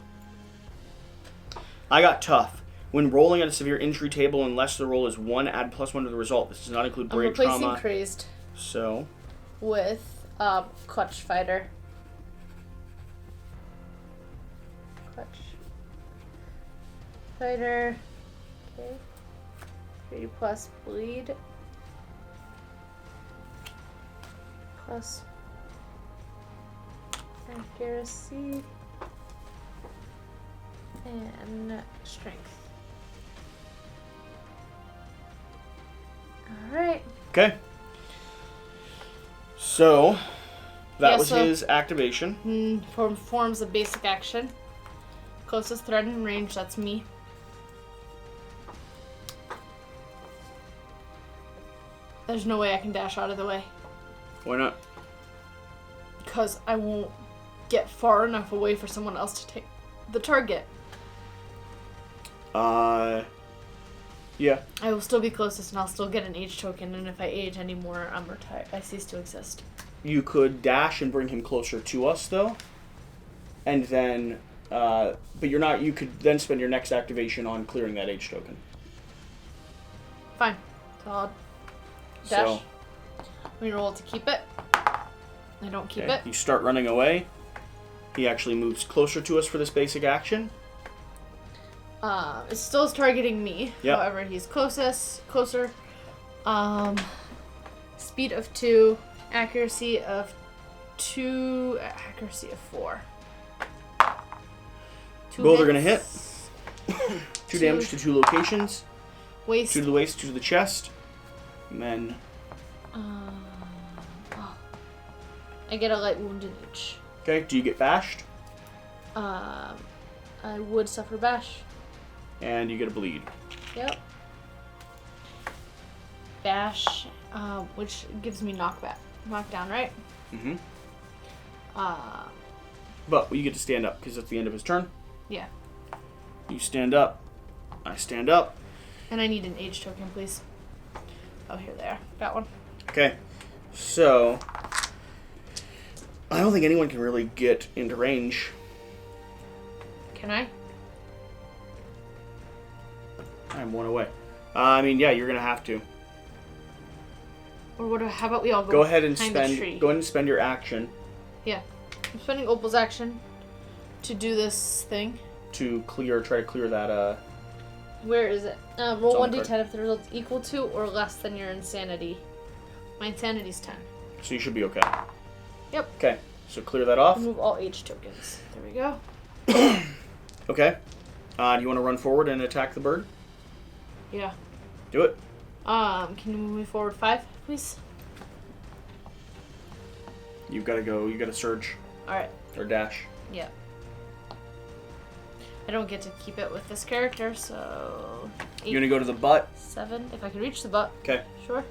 I got tough. When rolling on a severe injury table, unless the roll is 1, add +1 to the result. This does not include I'm brain replacing trauma. Crazed So, with Clutch Fighter. Clutch Fighter. Okay. 3 plus bleed. Plus accuracy. And strength. Alright. okay. So, that Yeah, was so- his activation. Performs a basic action. Closest threat in range, that's me. There's no way I can dash out of the way. Why not? Because I won't get far enough away for someone else to take the target. Yeah. I will still be closest and I'll still get an age token, and if I age anymore, I'm retired. I cease to exist. You could dash and bring him closer to us, though. And then, but you're not, you could then spend your next activation on clearing that age token. Fine. So I'll dash. So, We roll to keep it. I don't keep okay, it. you start running away. He actually moves closer to us for this basic action. It still is targeting me. Yep. However, he's closer. Speed of 2, accuracy of 2, accuracy of 4. Both are gonna hit. hits. 2 damage to 2 locations. Waste. 2 to the waist, 2 to the chest. And then, I get a light wound in each. okay, do you get bashed? I would suffer bash. And you get a bleed. Yep. Bash, which gives me knockdown, right? Mm-hmm. Uh, But you get to stand up, because that's the end of his turn. yeah. You stand up. I stand up. And I need an age token, please. Oh, here they are. Got one. Okay. So, I don't think anyone can really get into range. Can I? I'm 1 away. I mean, yeah, you're gonna have to. Or what? How about we all go? Go ahead and behind the spend. tree? Go ahead and spend your action Yeah. I'm spending Opal's action to do this thing. to try to clear that. Where is it? Roll It's on the 1d10 if the result's equal to or less than your insanity. My insanity's 10. So you should be okay. Yep. Okay. So clear that off. Remove all age tokens. There we go. Okay. Do you want to run forward and attack the bird? Yeah. Do it. Can you move me forward 5, please? You've got to go. You got to surge Alright. or dash. Yeah. I don't get to keep it with this character, so... 8, You're gonna go to the butt. 7. If I can reach the butt, Okay. sure.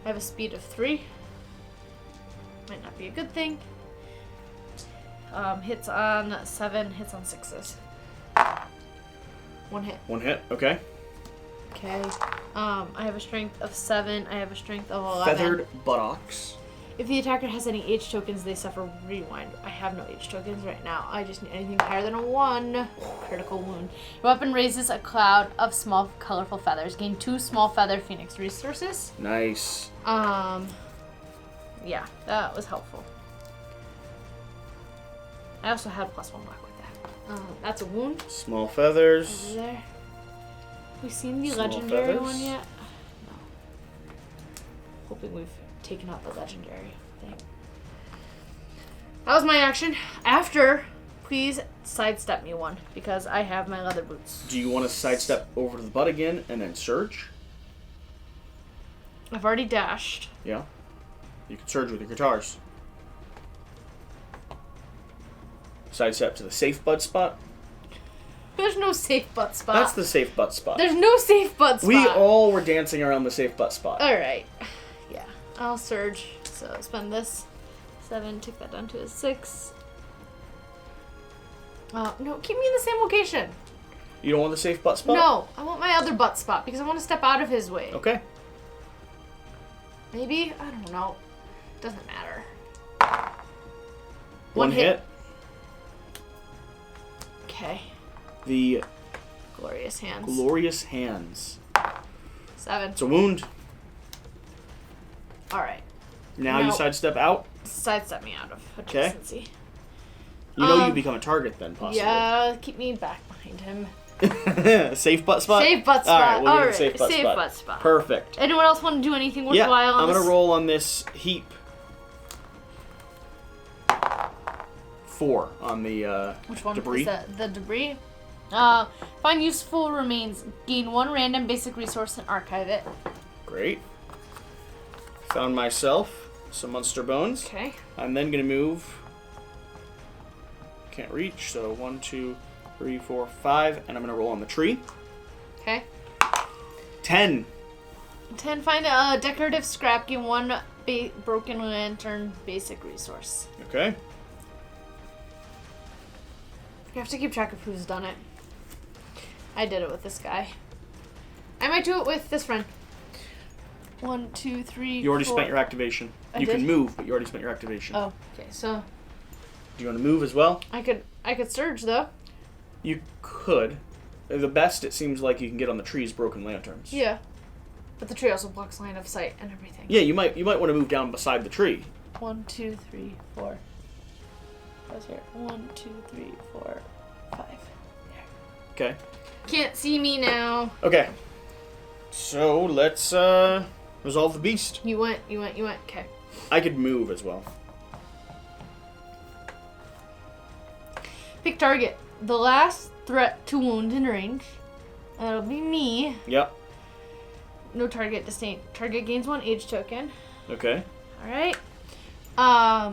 I have a speed of 3. Might not be a good thing. Hits on 7, hits on 6s. 1 hit. 1 hit. Okay. Okay. I have a strength of 7. I have a strength of 11. Feathered buttocks. If the attacker has any H tokens, they suffer rewind. I have no H tokens right now. I just need anything higher than a 1. Critical wound. Your weapon raises a cloud of small, colorful feathers. Gain 2 small feather phoenix resources. Nice. Yeah, that was helpful. I also had +1 luck with that. That's a wound. Small feathers. Over there. Have we seen the Small legendary feathers. one yet? No. Hoping we've taken out the legendary thing. That was my action. After, please sidestep me 1 because I have my leather boots. Do you want to sidestep over to the butt again and then surge? I've already dashed. Yeah. You can surge with your guitars. Sidestep to the safe butt spot. There's no safe butt spot. That's the safe butt spot. There's no safe butt spot. We all were dancing around the safe butt spot. Alright. Yeah. I'll surge. So spend this. 7. Take that down to a 6. No, keep me in the same location. You don't want the safe butt spot? No, I want my other butt spot because I want to step out of his way. Okay. Maybe? I don't know. Doesn't matter. 1 hit. Okay. The Glorious hands. Glorious hands. 7. It's a wound. All right. Now you Nope. sidestep out. Sidestep me out of Okay. adjacency. You know you become a target then, possibly. Yeah, keep me back behind him. Safe butt spot? Safe butt All right, spot. we'll give it Alright, safe butt safe spot. butt spot. Perfect. Anyone else want to do anything Yeah, worthwhile on I'm this? going to roll on this heap. 4 on the Which one debris. is that? The debris? Find useful remains. Gain 1 random basic resource and archive it. Great. Found myself some monster bones. Okay. I'm then going to move. Can't reach, so 1, 2, 3, 4, 5, and I'm going to roll on the tree. Okay. 10. 10. Find a decorative scrap. Gain 1 broken lantern basic resource. Okay. You have to keep track of who's done it. I did it with this guy. I might do it with this friend. 1, 2, 3. You already 4. spent your activation. You did? can move, but you already spent your activation. Oh, okay. So Do you want to move as well? I could surge though. You could. The best it seems like you can get on the tree is broken lanterns. Yeah. But the tree also blocks line of sight and everything. Yeah, you might want to move down beside the tree. 1, 2, 3, 4. What's here? 1, 2, 3, 4, 5. Okay. Can't see me now. Okay. So let's resolve the beast. You went. Okay. I could move as well. Pick target. The last threat to wound in range. That'll be me. Yep. No target distinct. Target gains 1 age token. Okay. Alright.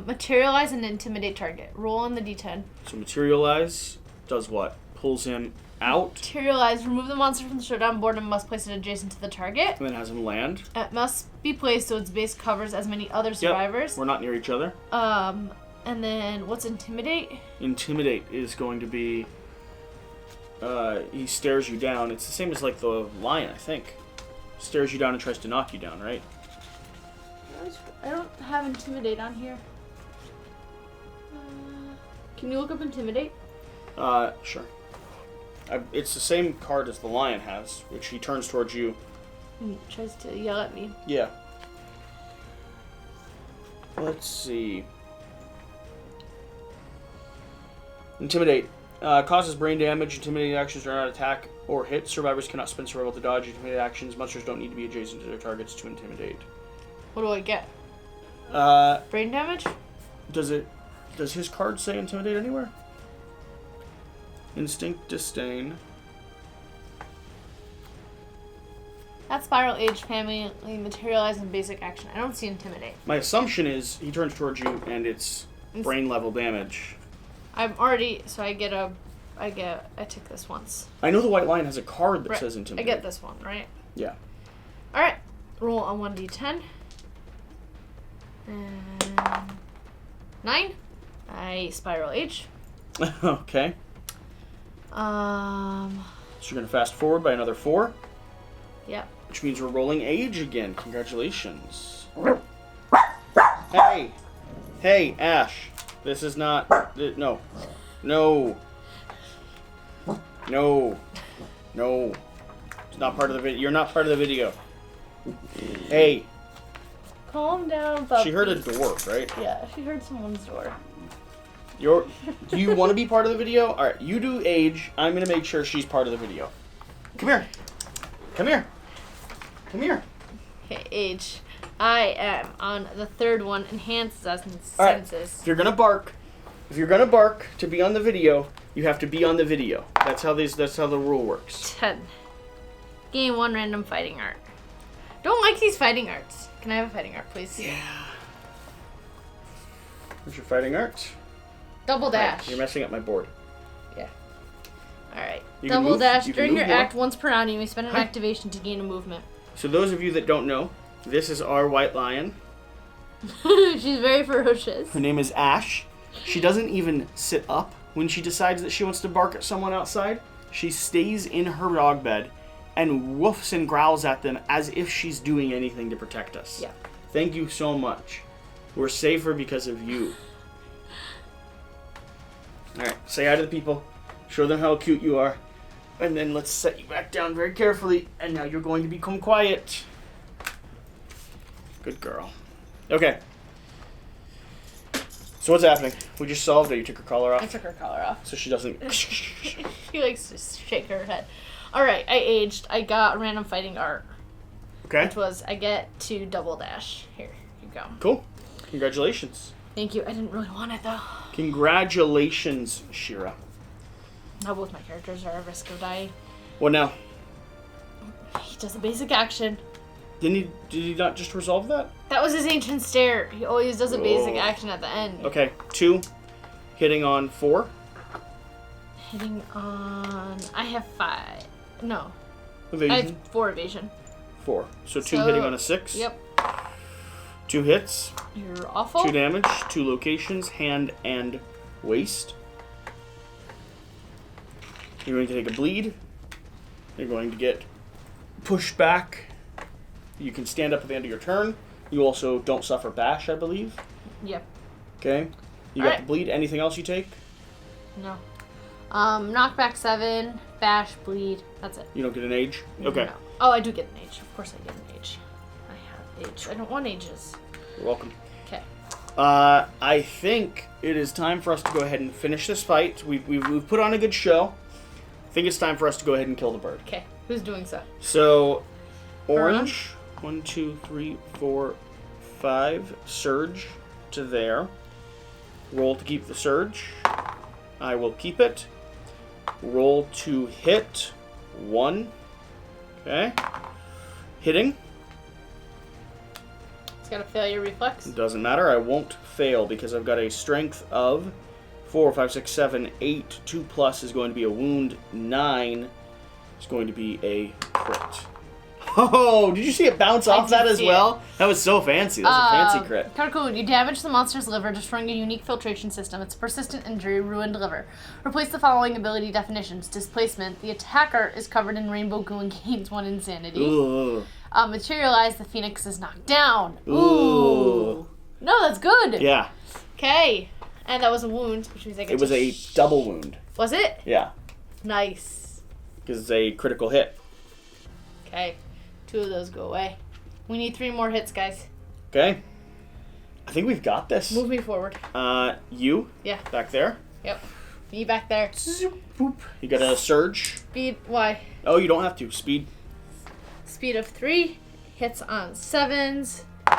Materialize and intimidate target. Roll on the d10. So materialize does what? Pulls him out Materialize. Remove the monster from the showdown board and must place it adjacent to the target. and then has him land. It must be placed so its base covers as many other survivors. We're not near each other. And then what's intimidate? Intimidate is going to be he stares you down. It's the same as like the lion, I think. Stares you down and tries to knock you down, right? I don't have intimidate on here. Can you look up intimidate? Sure. It's the same card as the lion has, which he turns towards you. He tries to yell at me. Yeah. Let's see. Intimidate. Causes brain damage. Intimidating actions are not attack or hit. Survivors cannot spend survival to dodge intimidating actions. Monsters don't need to be adjacent to their targets to intimidate. What do I get? Brain damage? Does his card say intimidate anywhere? Instinct, disdain. That spiral age family materialize in basic action. I don't see intimidate. My assumption is he turns towards you and it's brain level damage. I'm already so I take this once. I know the white lion has a card that Right. says I intimidate. get this one, right? Yeah. Alright. Roll on 1d10. And 9. I spiral age. Okay. So you're gonna fast forward by another 4, Yep. which means we're rolling age again. Congratulations. Hey, Ash. This is not. No. It's not part of the video. You're not part of the video. Hey. Calm down, puppy. She heard a door, right? Yeah, she heard someone's door. Do you want to be part of the video? All right, you do age. I'm gonna make sure she's part of the video. Come here. Okay, age. I am on the third one. Enhanced All right. senses. If you're gonna bark to be on the video, you have to be on the video. That's how the rule works. 10. Gain 1 random fighting art. Don't like these fighting arts. Can I have a fighting art, please? Yeah. Where's your fighting art? Double dash. Right, you're messing up my board. Yeah. Alright. You can Double move- dash. you can During move your more. act once per round, you may spend an Hi. activation to gain a movement. So those of you that don't know, this is our white lion. She's very ferocious. Her name is Ash. She doesn't even sit up when she decides that she wants to bark at someone outside. She stays in her dog bed and woofs and growls at them as if she's doing anything to protect us. Yeah. Thank you so much. We're safer because of you. Alright, say hi to the people. Show them how cute you are. And then let's set you back down very carefully. And now you're going to become quiet. Good girl. Okay. So what's happening? We just solved it. You took her collar off? I took her collar off. So she doesn't... She likes to shake her head. Alright, I aged. I got random fighting art. Okay. Which was, I get to double dash. Here, you go. Cool. Congratulations. Thank you. I didn't really want it, though. Congratulations, Shira. Now both my characters are at risk of dying. What now? He does a basic action. Did he not just resolve that? That was his ancient stare. He always does a basic Oh. action at the end. Okay. 2. Hitting on 4. Hitting on... I have 5. No. Evasion. I have 4 evasion. 4. So 2 So- hitting on a 6. Yep. 2 hits. You're awful. 2 damage. 2 locations. Hand and waist. You're going to take a bleed. You're going to get pushed back. You can stand up at the end of your turn. You also don't suffer bash, I believe. Yep. Okay. You got Alright. the bleed. Anything else you take? No. Knockback 7, bash, bleed. That's it. You don't get an age? Okay. No. Oh, I do get an age. Of course I get an age. I have age. I don't want ages. You're welcome. Okay. I think it is time for us to go ahead and finish this fight. We've put on a good show. I think it's time for us to go ahead and kill the bird. Okay. Who's doing so? So, orange. 1, 2, 3, 4, 5. Surge to there. Roll to keep the surge. I will keep it. Roll to hit. 1. Okay. Hitting. It's got a failure reflex. Doesn't matter. I won't fail because I've got a strength of 4, 5, 6, 7, 8. 2 plus is going to be a wound. 9 is going to be a crit. Oh, did you see it bounce off did that as see well? That was so fancy. That was a fancy crit. Kind of cool. You damage the monster's liver, destroying a unique filtration system. It's persistent injury, ruined liver. Replace the following ability definitions. Displacement. The attacker is covered in rainbow goo and gains 1 insanity. Ooh. Materialize. The phoenix is knocked down. Ooh. No, that's good. Yeah. Okay. And that was a wound, which means I get It was a double wound. Was it? Yeah. Nice. Because it's a critical hit. Okay. 2 of those go away. We need 3 more hits, guys. Okay. I think we've got this. Move me forward. You. Yeah. Back there. Yep. Me back there. Zoop, boop. You got a surge. Speed. Why? Oh, you don't have to. Speed. Speed of 3. Hits on 7s. 3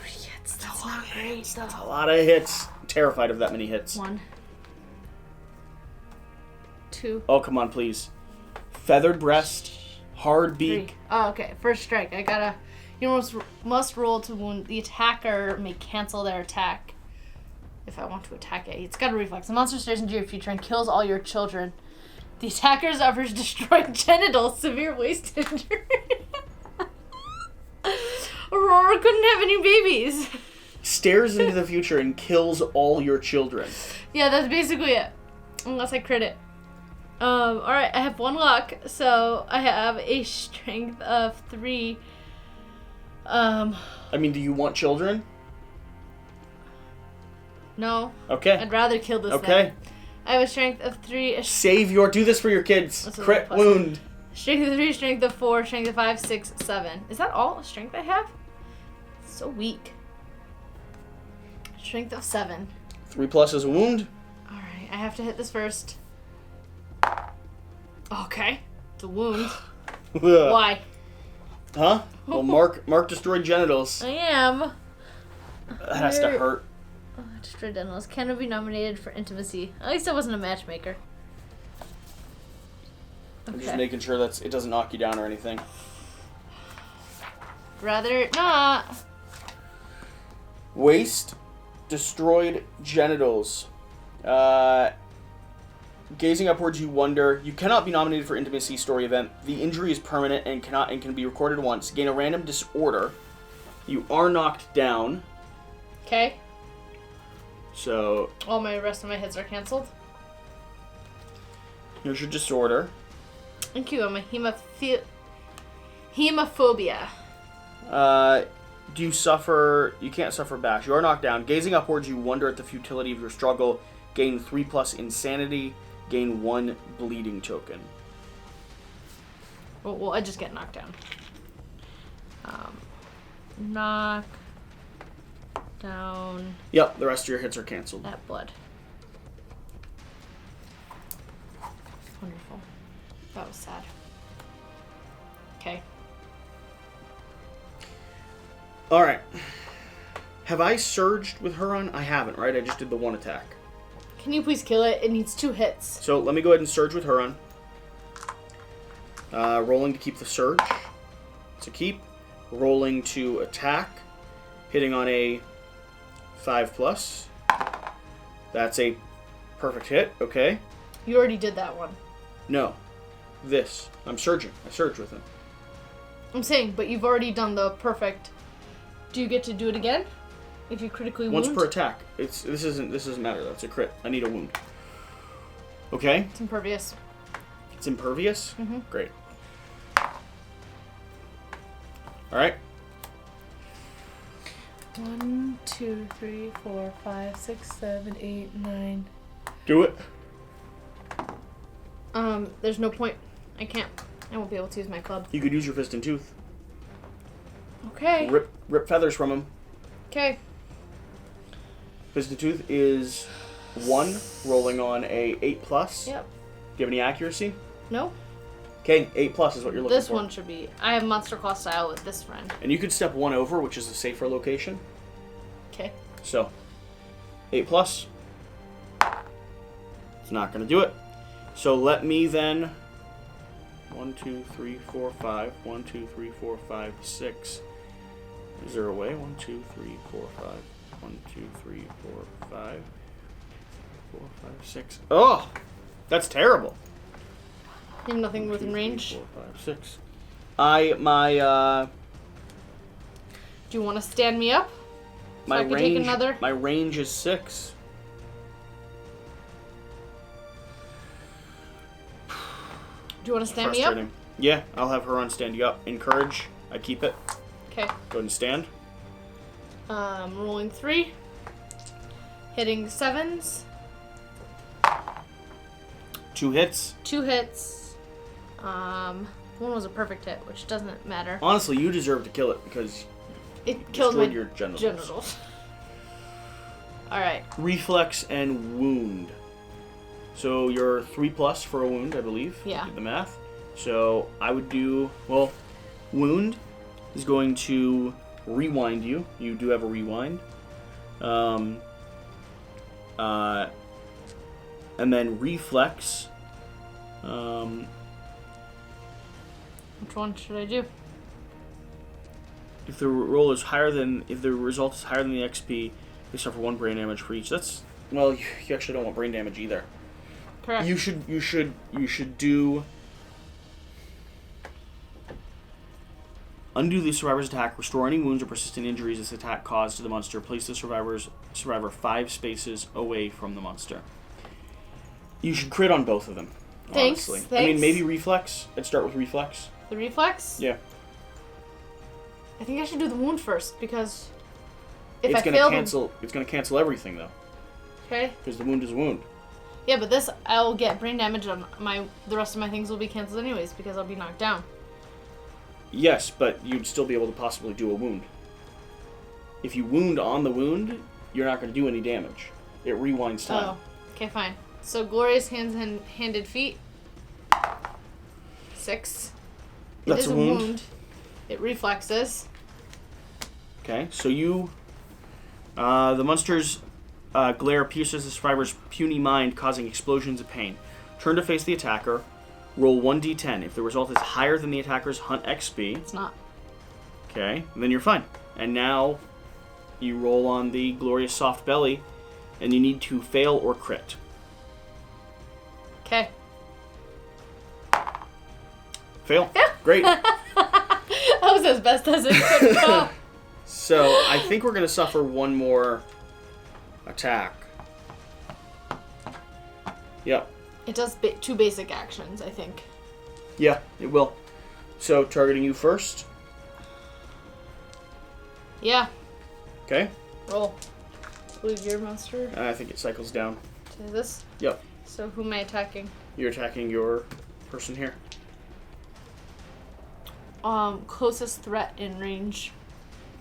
hits. That's not great, A though. lot of hits. I'm terrified of that many hits. 1. 2. Oh, come on, please. Feathered breast. Hard 3. beak. Oh, okay. First strike. I gotta... You must roll to wound. The attacker may cancel their attack. If I want to attack it. It's got a reflex. The monster stares into your future and kills all your children. The attacker suffers destroyed genitals, severe waist injury. Aurora couldn't have any babies. Stares into the future and kills all your children. Yeah, that's basically it. Unless I crit it. Alright, I have 1 luck, so I have a strength of 3. I mean, do you want children? No. Okay. I'd rather kill this Okay. thing. I have a strength of 3, Do this for your kids. That's a Crit plus. wound. strength of 3, strength of 4, strength of 5, 6, 7. Is that all strength I have? So weak. Strength of 7. 3 plus is a wound. Alright, I have to hit this first. Okay. It's a wound. Why? Huh? Well, Mark destroyed genitals. I am. That has to hurt. Oh, destroyed genitals. Can be nominated for intimacy. At least I wasn't a matchmaker. I'm just Okay. making sure it doesn't knock you down or anything. Rather not. Waist, destroyed genitals. Gazing upwards, you wonder. You cannot be nominated for intimacy story event. The injury is permanent and can be recorded once. Gain a random disorder. You are knocked down. Okay. So All my rest of my hits are canceled. here's your disorder. Thank you. I'm a hemophobia. Do you suffer? You can't suffer bash. You are knocked down. Gazing upwards, you wonder at the futility of your struggle. Gain 3 plus insanity. gain 1 bleeding token. Well, I just get knocked down. Knock down Yep, the rest of your hits are canceled. that blood. Wonderful. That was sad. Okay. Alright. Have I surged with Huron? I haven't, right? I just did the 1 attack. Can you please kill it? It needs 2 hits. So let me go ahead and surge with Huron. Rolling to keep the surge. It's a keep. Rolling to attack. Hitting on a 5+. That's a perfect hit. Okay. You already did that one. No. This. I'm surging. I surge with him. I'm saying, but you've already done the perfect. Do you get to do it again? If you critically wound? Once per attack. This doesn't matter. That's a crit. I need a wound. Okay. It's impervious. It's impervious? Mm-hmm. Great. Alright. 1, 2, 3, 4, 5, 6, 7, 8, 9. Do it. There's no point. I can't. I won't be able to use my club. You could use your fist and tooth. Okay. Rip feathers from him. Okay. Fist and tooth is 1, rolling on a 8+. Yep. Do you have any accuracy? No? Okay, 8+ is what you're looking This for. one should be. I have Monster Claw style with this friend. And you could step 1 over, which is a safer location. Okay. So, 8+. It's not going to do it. So let me then... 1, 2, 3, 4, 5. 1, 2, 3, 4, 5, 6. Is there a way? 1, 2, 3, 4, 5. 1, 2, 3, 4, 5. 4, 5, 6. Oh! That's terrible. You have nothing 1, 2, within 3, range? 4, 5, 6. My Do you want to stand me up? So I could take another? My range is 6. Do you want to stand me up? Frustrating. Yeah, I'll have Huron stand you up. Encourage. I keep it. Okay. Go ahead and stand. Rolling 3. Hitting 7s. 2 hits. 2 hits. One was a perfect hit, which doesn't matter. Honestly, you deserve to kill it because It killed my your genitals. genitals. Alright. Reflex and wound. So you're 3+ for a wound, I believe. Yeah. Did the math. So I would do, well, wound is going to rewind you. You do have a rewind. And then reflex. Which one should I do? If the roll is higher than, if the result is higher than the XP, they suffer 1 brain damage for each. That's, well, you actually don't want brain damage either. Correct. You should do undo the survivor's attack, restore any wounds or persistent injuries this attack caused to the monster, place the survivor 5 spaces away from the monster. You should crit on both of them. Thanks. Honestly. I mean, maybe reflex. I'd start with reflex. The reflex? Yeah. I think I should do the wound first because if It's I gonna fail cancel. It's gonna cancel everything though, Okay. because the wound is a wound. Yeah, but this I'll get brain damage on the rest of my things will be canceled anyways because I'll be knocked down. Yes, but you'd still be able to possibly do a wound. If you wound on the wound, you're not going to do any damage. It rewinds time. Oh. Okay, fine. So glorious handed feet. 6. That's It is a a wound. wound. It reflexes. Okay, so you... the monster's glare pierces the survivor's puny mind, causing explosions of pain. Turn to face the attacker. Roll 1d10. If the result is higher than the attacker's hunt XP... It's not. Okay, then you're fine. And now you roll on the glorious soft belly, and you need to fail or crit. Okay. Fail. Great. That was as best as it could go. So, I think we're going to suffer 1 more attack. Yep. It does 2 basic actions, I think. Yeah, it will. So, targeting you first. Yeah. Okay. Roll. Believe your monster I think it cycles down. to this. Yep. So who am I attacking? You're attacking your person here. Closest threat in range.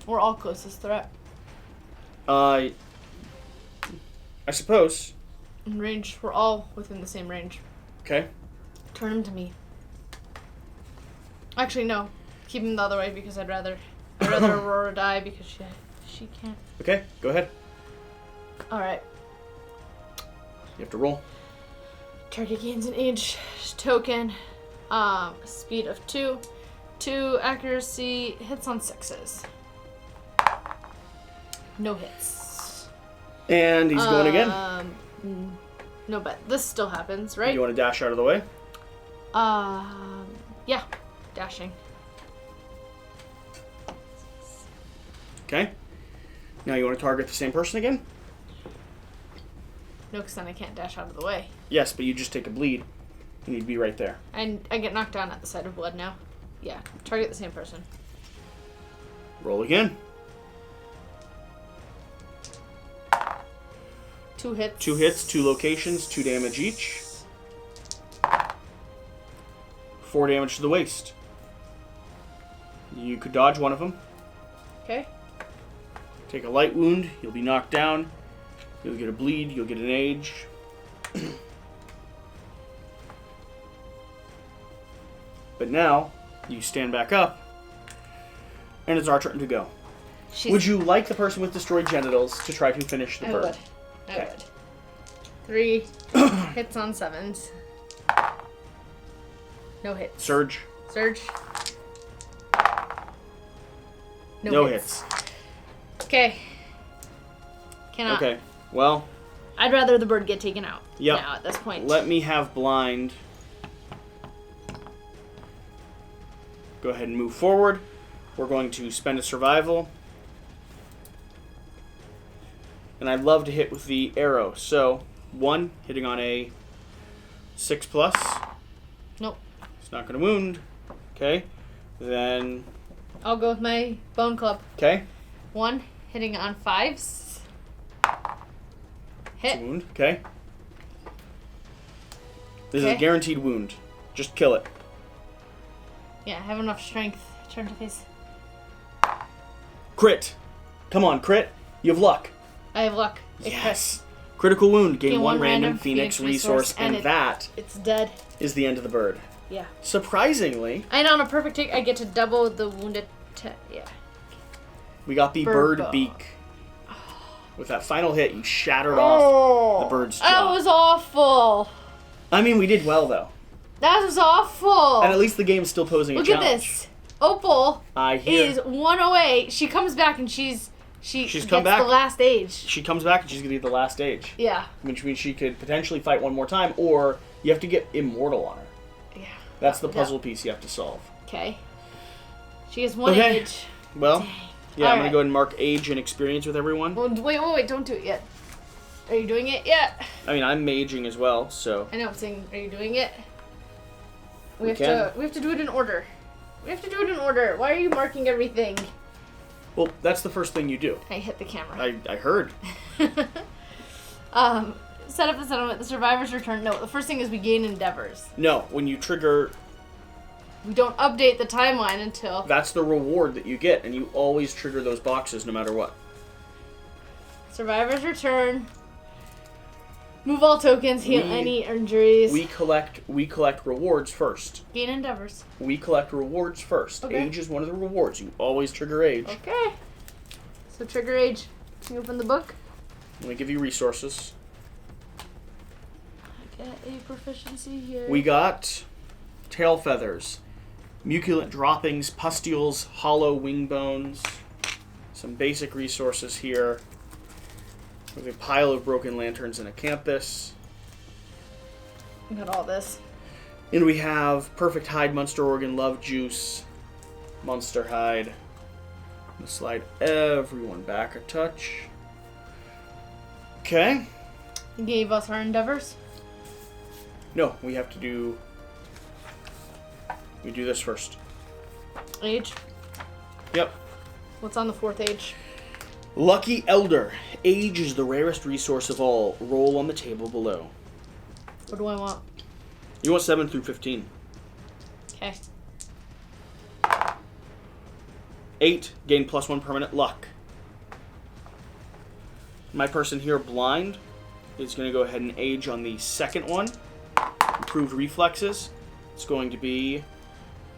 We're all closest threat. I suppose. In range. We're all within the same range. Okay. Turn him to me. Actually, no. Keep him the other way because I'd rather Aurora die because she can't. Okay, go ahead. Alright. You have to roll. Target gains an age token. Speed of 2. 2 accuracy. Hits on 6s. No hits. And he's going again. No, but this still happens, right? You want to dash out of the way? Yeah. Dashing. Okay. Now you want to target the same person again? No, because then I can't dash out of the way. Yes, but you just take a bleed. And you'd be right there. And I get knocked down at the sight of blood now. Yeah. Target the same person. Roll again. 2 hits. 2 hits, 2 locations, 2 damage each. 4 damage to the waist. You could dodge one of them. Okay. Take a light wound. You'll be knocked down. You'll get a bleed. You'll get an age. But now, you stand back up. And it's our turn to go. Would you like the person with destroyed genitals to try to finish the bird? I would. 3 hits on 7s. No hits. Surge. Surge. No hits. Okay. Cannot. Okay. Well. I'd rather the bird get taken out. Yep. Now at this point. Let me have blind. Go ahead and move forward. We're going to spend a survival. And I'd love to hit with the arrow. So, 1, hitting on a 6+. Nope. It's not going to wound. Okay. Then... I'll go with my bone club. Okay. 1, hitting on 5s. Hit. Wound. Okay. This is Okay. a guaranteed wound. Just kill it. Yeah, I have enough strength. Turn to face. Crit. Come on, crit. You have luck. I have luck. It Yes. Critical wound. Gain Gain 1 one random random Phoenix Phoenix resource, resource, and and that It's dead. is the end of the bird. Yeah. Surprisingly, And on a perfect take, I get to double the wounded. Yeah. we got the Bird bird bow. beak. With that final hit, you shattered off the bird's jaw. That was awful. I mean, we did well, though. That was awful. And at least the game's still posing Look a at challenge. this. Opal I hear. is 108. She comes back and she's come back. the last age. She comes back and she's going to be the last stage. Yeah. Which means she could potentially fight one more time, or you have to get immortal on her. Yeah. That's the puzzle piece you have to solve. Okay. She has 1 Okay. age. Well, Dang. yeah, I'm going Alright. to go ahead and mark age and experience with everyone. Well, wait, don't do it yet. Are you doing it yet? I mean, I'm maging as well, so... I know I'm saying, are you doing it? We have can. to do it in order. We have to do it in order. Why are you marking everything? Well, that's the first thing you do. I hit the camera. I heard. Set up the settlement. The survivors return. No, the first thing is we gain endeavors. No, when you trigger... We don't update the timeline until... That's the reward that you get, and you always trigger those boxes no matter what. Survivors return. Move all tokens. Heal any injuries. We collect rewards first. Gain endeavors. We collect rewards first. Okay. Age is one of the rewards. You always trigger age. Okay. So trigger age. Can you open the book? Let me give you resources. I get a proficiency here. We got tail feathers, muculent droppings, pustules, hollow wing bones, some basic resources here. We have a pile of broken lanterns and a campus. We got all this. And we have perfect hide, monster organ, love juice, monster hide. I'm gonna slide everyone back a touch. Okay. You gave us our endeavors. No, we have to do... We do this first. Age. Yep. What's on the 4th age? Lucky Elder. Age is the rarest resource of all. Roll on the table below. What do I want? You want 7 through 15. Okay. 8, gain +1 permanent luck. My person here, blind, is going to go ahead and age on the second one. Improved reflexes. It's going to be...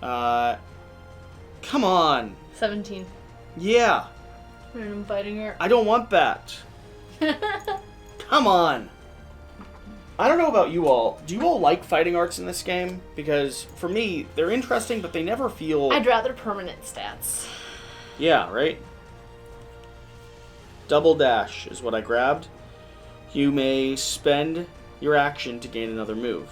come on. 17. Yeah. Random fighting art. I don't want that. Come on. I don't know about you all. Do you all like fighting arts in this game? Because for me, they're interesting, but they never feel... I'd rather permanent stats. Yeah, right? Double dash is what I grabbed. You may spend your action to gain another move.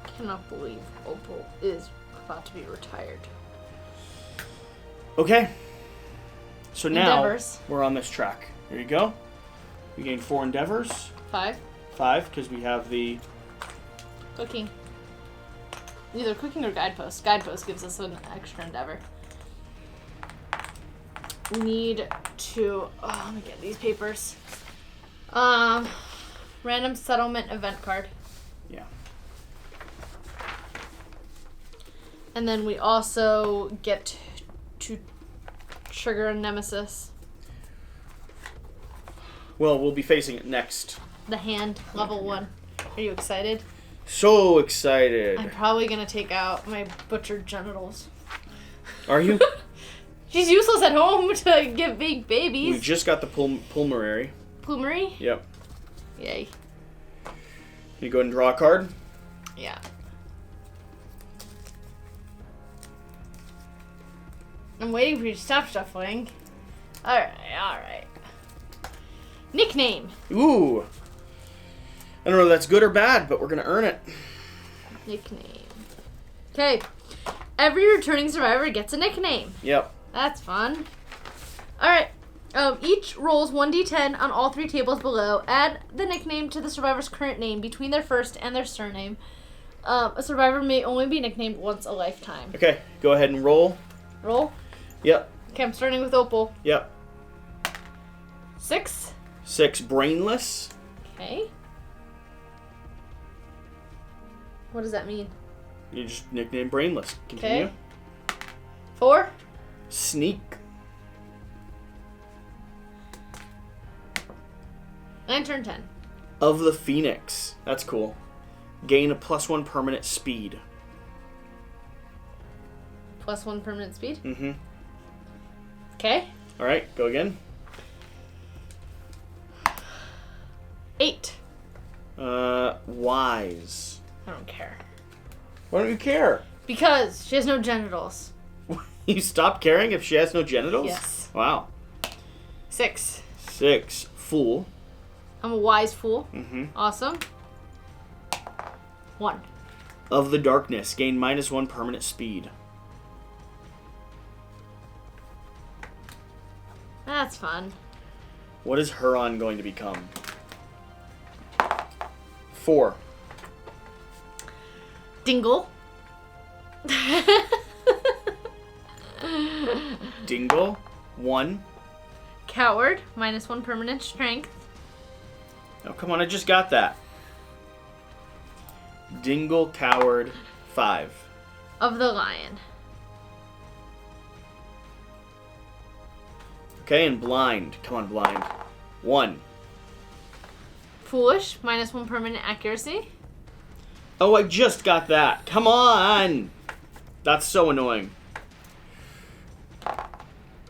I cannot believe Opal is about to be retired. Okay. So now Endeavors. we're on this track. Here you go. We gain 4 endeavors. 5. 5, because we have the... Cooking. Either cooking or guidepost. Guidepost gives us an extra endeavor. We need to... Oh, let me get these papers. Random settlement event card. Yeah. And then we also get to trigger a nemesis. Well, we'll be facing it next. The hand, level 1. Are you excited? So excited. I'm probably going to take out my butchered genitals. Are you? She's useless at home to give big babies. We just got the pulmonary. Plumery? Yep. Yay. You go ahead and draw a card. Yeah. I'm waiting for you to stop shuffling. Alright. Nickname. Ooh. I don't know if that's good or bad, but we're going to earn it. Nickname. Okay. Every returning survivor gets a nickname. Yep. That's fun. Alright. Each rolls 1d10 on all 3 tables below. Add the nickname to the survivor's current name between their first and their surname. A survivor may only be nicknamed once a lifetime. Okay, go ahead and roll. Roll. Yep. Okay, I'm starting with Opal. Yep. 6. 6, brainless. Okay. What does that mean? You just nickname brainless. Continue. Okay. 4. Sneak. And turn 10. Of the Phoenix. That's cool. Gain a +1 permanent speed. +1 permanent speed. Mm-hmm. Okay. Alright, go again. 8. Wise. I don't care. Why don't you care? Because she has no genitals. You stop caring if she has no genitals? Yes. Wow. 6. 6, fool. I'm a wise fool. Mm-hmm. Awesome. 1. Of the darkness. Gain -1 permanent speed. That's fun. What is Huron going to become? 4. Dingle. Dingle. 1. Coward. -1 permanent strength. Oh, come on, I just got that. Dingle, coward, 5. Of the lion. Okay, and blind. Come on, blind. 1. Foolish. -1 permanent accuracy. Oh, I just got that. Come on! That's so annoying.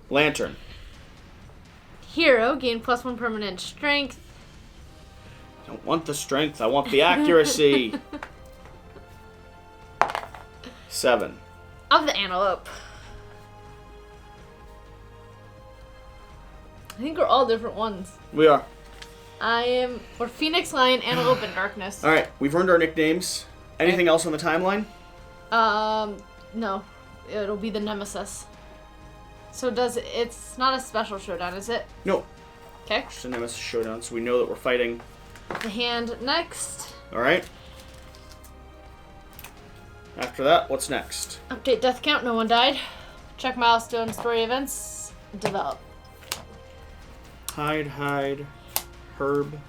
Lantern. Hero. Gain +1 permanent strength. I don't want the strength. I want the accuracy. 7. Of the antelope. I think we're all different ones. We are. We're Phoenix, Lion, Antelope, and Darkness. Alright, we've earned our nicknames. Anything else on the timeline? No. It'll be the Nemesis. So it's not a special showdown, is it? No. Okay. Just a Nemesis showdown, so we know that we're fighting. The hand next. Alright. After that, what's next? Update death count, no one died. Check milestone, story events, develop. hide, herb,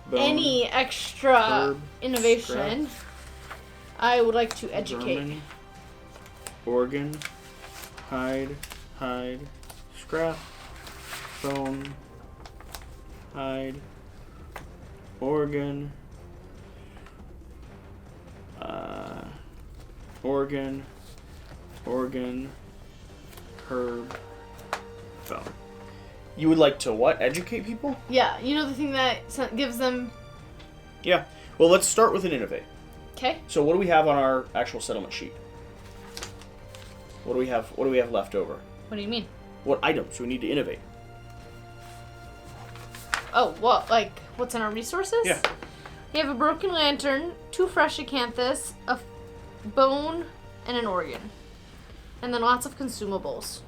bone. Any extra herb, innovation, I would like to educate. Vermin, organ, hide, scrap, bone, hide, organ, organ, herb, bone. You would like to what? Educate people? Yeah, you know the thing that gives them. Yeah. Well, let's start with an innovate. Okay. So what do we have on our actual settlement sheet? What do we have? What do we have left over? What do you mean? What items do we need to innovate? Oh, what? Like, what's in our resources? Yeah. We have a broken lantern, 2 fresh acanthus, a bone, and an organ. And then lots of consumables.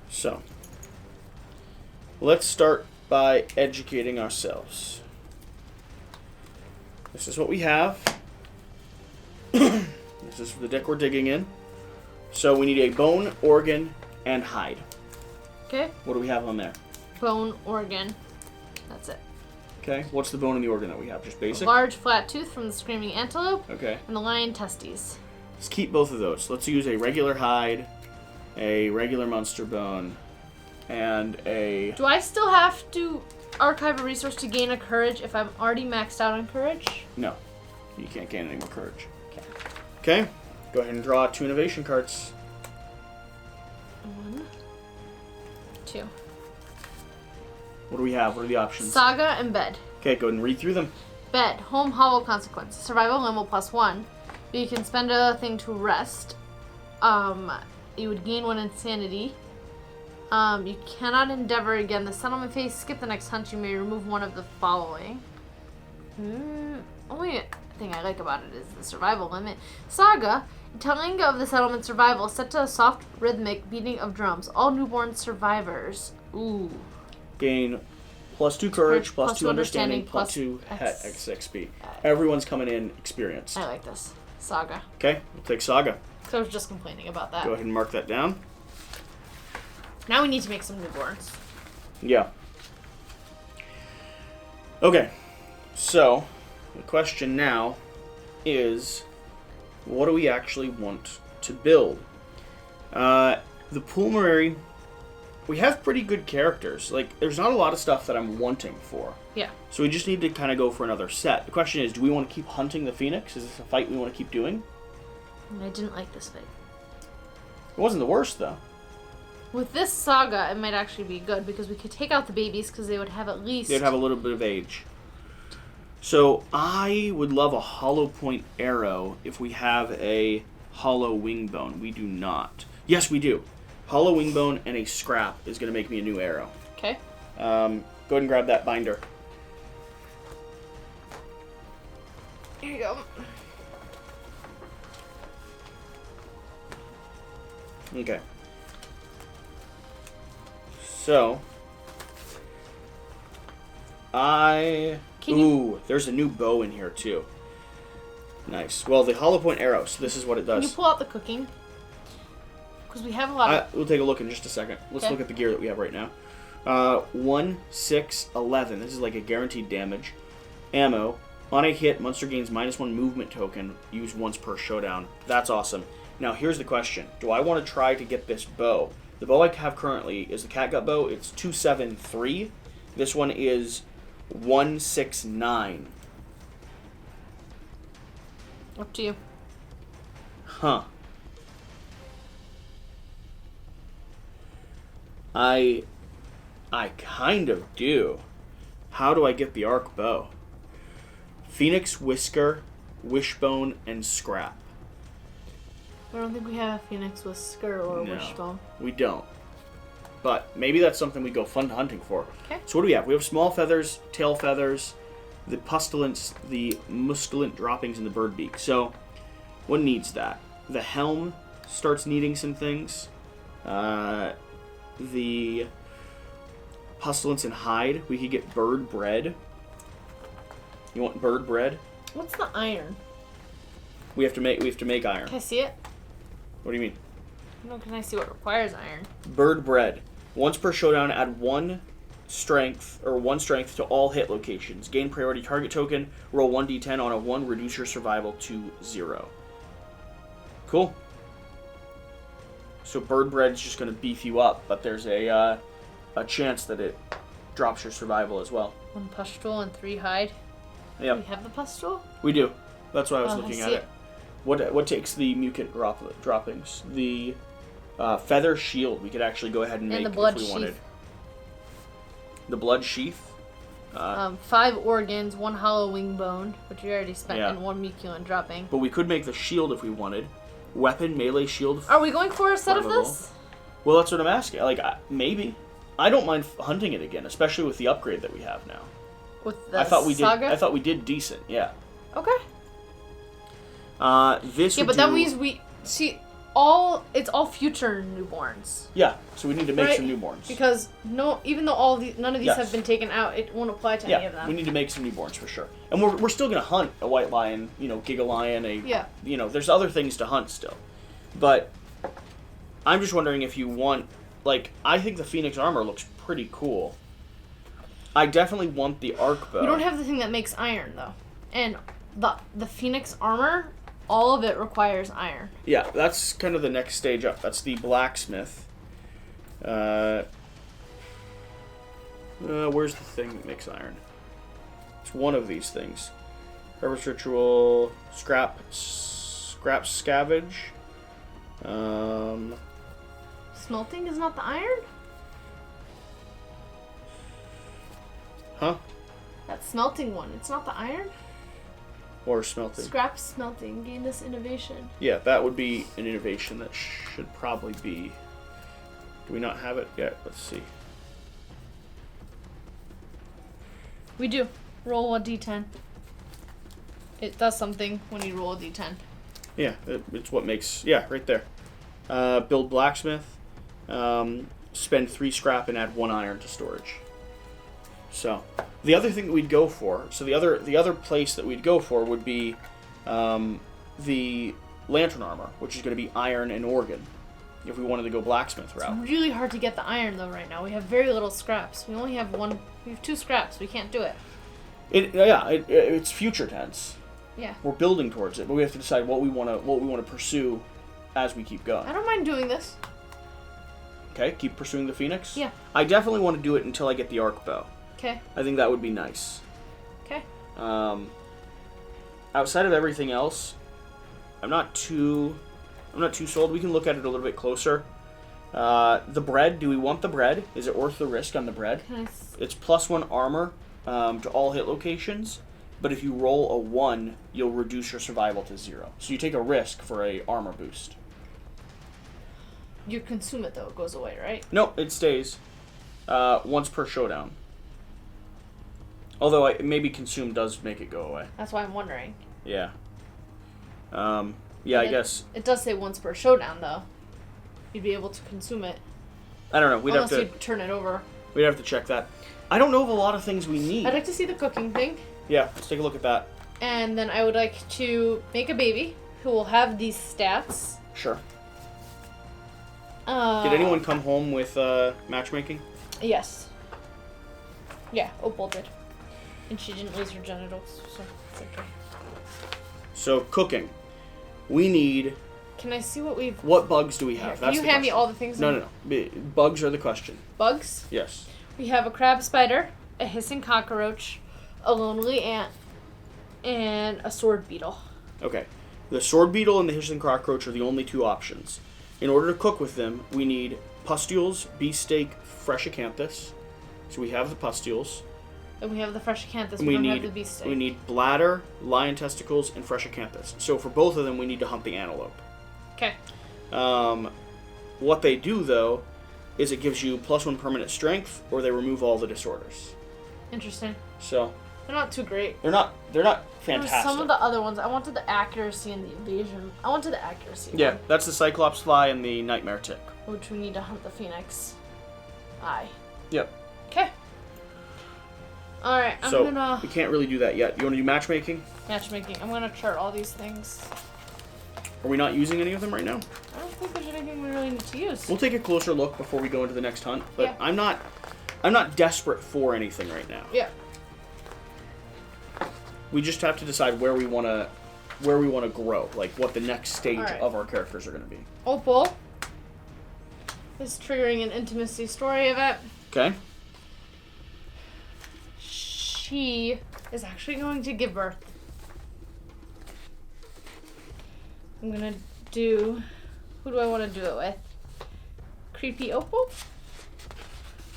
So, let's start by educating ourselves. This is what we have. This is the deck we're digging in. So we need a bone, organ, and hide. Okay. What do we have on there? Bone, organ. That's it. Okay. What's the bone and the organ that we have? Just basic? A large flat tooth from the screaming antelope. Okay. And the lion testes. Let's keep both of those. Let's use a regular hide, a regular monster bone, and a... Do I still have to archive a resource to gain a courage if I'm already maxed out on courage? No. You can't gain any more courage. Okay. Go ahead and draw 2 innovation cards. 1, 2. What do we have? What are the options? Saga and bed. Okay, go ahead and read through them. Bed. Home hollow consequence. Survival level +1. But you can spend a thing to rest. You would gain 1 insanity. You cannot endeavor again. The settlement phase. Skip the next hunt. You may remove 1 of the following. Only thing I like about it is the survival limit. Saga. Telling of the settlement survival set to a soft rhythmic beating of drums. All newborn survivors. Ooh. Gain +2 courage, plus +2 understanding, plus +2 X. XP. Everyone's coming in experienced. I like this. Saga. Okay, we'll take Saga. So I was just complaining about that. Go ahead and mark that down. Now we need to make some newborns. Yeah. Okay, so the question now is, what do we actually want to build? The Pulmonary, we have pretty good characters. Like, there's not a lot of stuff that I'm wanting for. Yeah. So we just need to kind of go for another set. The question is, do we want to keep hunting the Phoenix? Is this a fight we want to keep doing? I didn't like this fight. It wasn't the worst, though. With this saga, it might actually be good because we could take out the babies because they would have at least... They'd have a little bit of age. So I would love a hollow point arrow if we have a hollow wing bone. We do not. Yes, we do. Hollow wing bone and a scrap is going to make me a new arrow. Okay. Go ahead and grab that binder. Here you go. Okay. So, Ooh, there's a new bow in here, too. Nice. Well, the hollow point arrow, so this is what it does. Can you pull out the cooking? Because we have a lot of... We'll take a look in just a second. Let's look at the gear that we have right now. 1, 6, 11. This is like a guaranteed damage. Ammo. On a hit, monster gains -1 movement token. Used once per showdown. That's awesome. Now, here's the question. Do I want to try to get this bow? The bow I have currently is the catgut bow. It's 273. This one is 169. Up to you. Huh. I kind of do. How do I get the arc bow? Phoenix, Whisker, Wishbone, and Scrap. I don't think we have a Phoenix Whisker or Wishbone. We don't. But maybe that's something we go fun hunting for. Okay. So what do we have? We have small feathers, tail feathers, the pestilence, the musculent droppings, and the bird beak. So what needs that? The helm starts needing some things. The pestilence and hide. We could get bird bread. You want bird bread? What's the iron? We have to make iron. Can I see it? What do you mean? No, can I see what requires iron? Bird bread. Once per showdown, add one strength to all hit locations. Gain priority target token. Roll 1d10 on a 1. Reduce your survival to 0. Cool. So bird bread's just going to beef you up, but there's a chance that it drops your survival as well. 1 pustule and 3 hide. Yeah. We have the pustule? We do. That's why I was Oh, looking I at see it. What takes the mutant droppings? The feather shield. We could actually go ahead and make the blood if we wanted. sheath. The blood sheath. 5 organs, 1 hollow wing bone, which we already spent, Yeah. and 1 muculin dropping. But we could make the shield if we wanted. Weapon, melee shield. Are we going for a set of Flammable. this? Well, that's what I'm asking. Like, maybe. I don't mind hunting it again, especially with the upgrade that we have now. With the I thought we saga? did. I thought we did decent. Yeah. Okay. This. Yeah, would but that do- means we see it's all future newborns. Yeah. So we need to make Right, some newborns. Because even though none of these Yes. have been taken out, it won't apply to any of Yeah, them. we need to make some newborns for sure. And we're still gonna hunt a white lion, Giga lion, Yeah. there's other things to hunt still. But I'm just wondering if you want, I think the Phoenix armor looks pretty cool. I definitely want the arc bow. We don't have the thing that makes iron though, and the Phoenix armor, all of it requires iron. Yeah, that's kind of the next stage up. That's the blacksmith. Where's the thing that makes iron? It's one of these things. Harvest ritual, scrap scavenge. Smelting is not the iron? Huh? That smelting one, it's not the iron? Or smelting. Scrap smelting, gain this innovation. Yeah, that would be an innovation that should probably be. Do we not have it yet? Let's see. We do. Roll a d10. It does something when you roll a d10. Yeah, it's what makes. Yeah, right there. Build blacksmith. Spend 3 scrap and add 1 iron to storage. So, the other thing that we'd go for. So the other place that we'd go for would be the lantern armor, which is going to be iron and organ. If we wanted to go blacksmith route. It's really hard to get the iron though right now. We have very little scraps. We only have 2 scraps. We can't do it. It's future tense. Yeah. We're building towards it, but we have to decide what we want to pursue as we keep going. I don't mind doing this. Okay, keep pursuing the Phoenix? Yeah. I definitely want to do it until I get the arc bow. Okay. I think that would be nice. Okay. Outside of everything else, I'm not too sold. We can look at it a little bit closer. The bread, do we want the bread? Is it worth the risk on the bread? It's +1 armor to all hit locations, but if you roll a 1, you'll reduce your survival to 0. So you take a risk for a armor boost. You consume it though, it goes away, right? No, it stays. Once per showdown. Although maybe consume does make it go away. That's why I'm wondering. Yeah. I guess. It does say once per showdown though. You'd be able to consume it. I don't know. We'd Unless have to. you turn it over. We'd have to check that. I don't know of a lot of things we need. I'd like to see the cooking thing. Yeah, let's take a look at that. And then I would like to make a baby who will have these stats. Sure. Did anyone come home with matchmaking? Yes. Yeah, Opal did. And she didn't lose her genitals, so it's okay. So cooking. We need. Can I see what we've... What bugs do we have? Here, That's can you the hand me question. all the things? No. Bugs are the question. Bugs? Yes. We have a crab spider, a hissing cockroach, a lonely ant, and a sword beetle. Okay. The sword beetle and the hissing cockroach are the only 2 options. In order to cook with them, we need pustules, beefsteak, fresh acanthus. So we have the pustules. And we have the fresh acanthus. And We don't have the beefsteak. we need bladder, lion testicles, and fresh acanthus. So for both of them, we need to hunt the antelope. Okay. What they do, though, is it gives you +1 permanent strength, or they remove all the disorders. Interesting. So They're not too great. they're not There were fantastic. some of the other ones. I wanted the accuracy and the evasion. I wanted the accuracy Yeah, one, that's the Cyclops fly and the Nightmare tick. which we need to hunt the phoenix eye. Yep. Okay. Alright, I'm So gonna... we can't really do that yet. You want to do matchmaking? Matchmaking. I'm gonna chart all these things. Are we not using any of them right now? I don't don't think there's anything we really need to use. We'll take a closer look before we go into the next hunt, but Yeah. I'm not desperate for anything right now. Yeah. We just have to decide where we want to grow, like what the next stage Alright. of our characters are going to be. Opal is triggering an intimacy story event. Okay? She is actually going to give birth. I'm gonna do. Who do I want to do it with? Creepy Opal?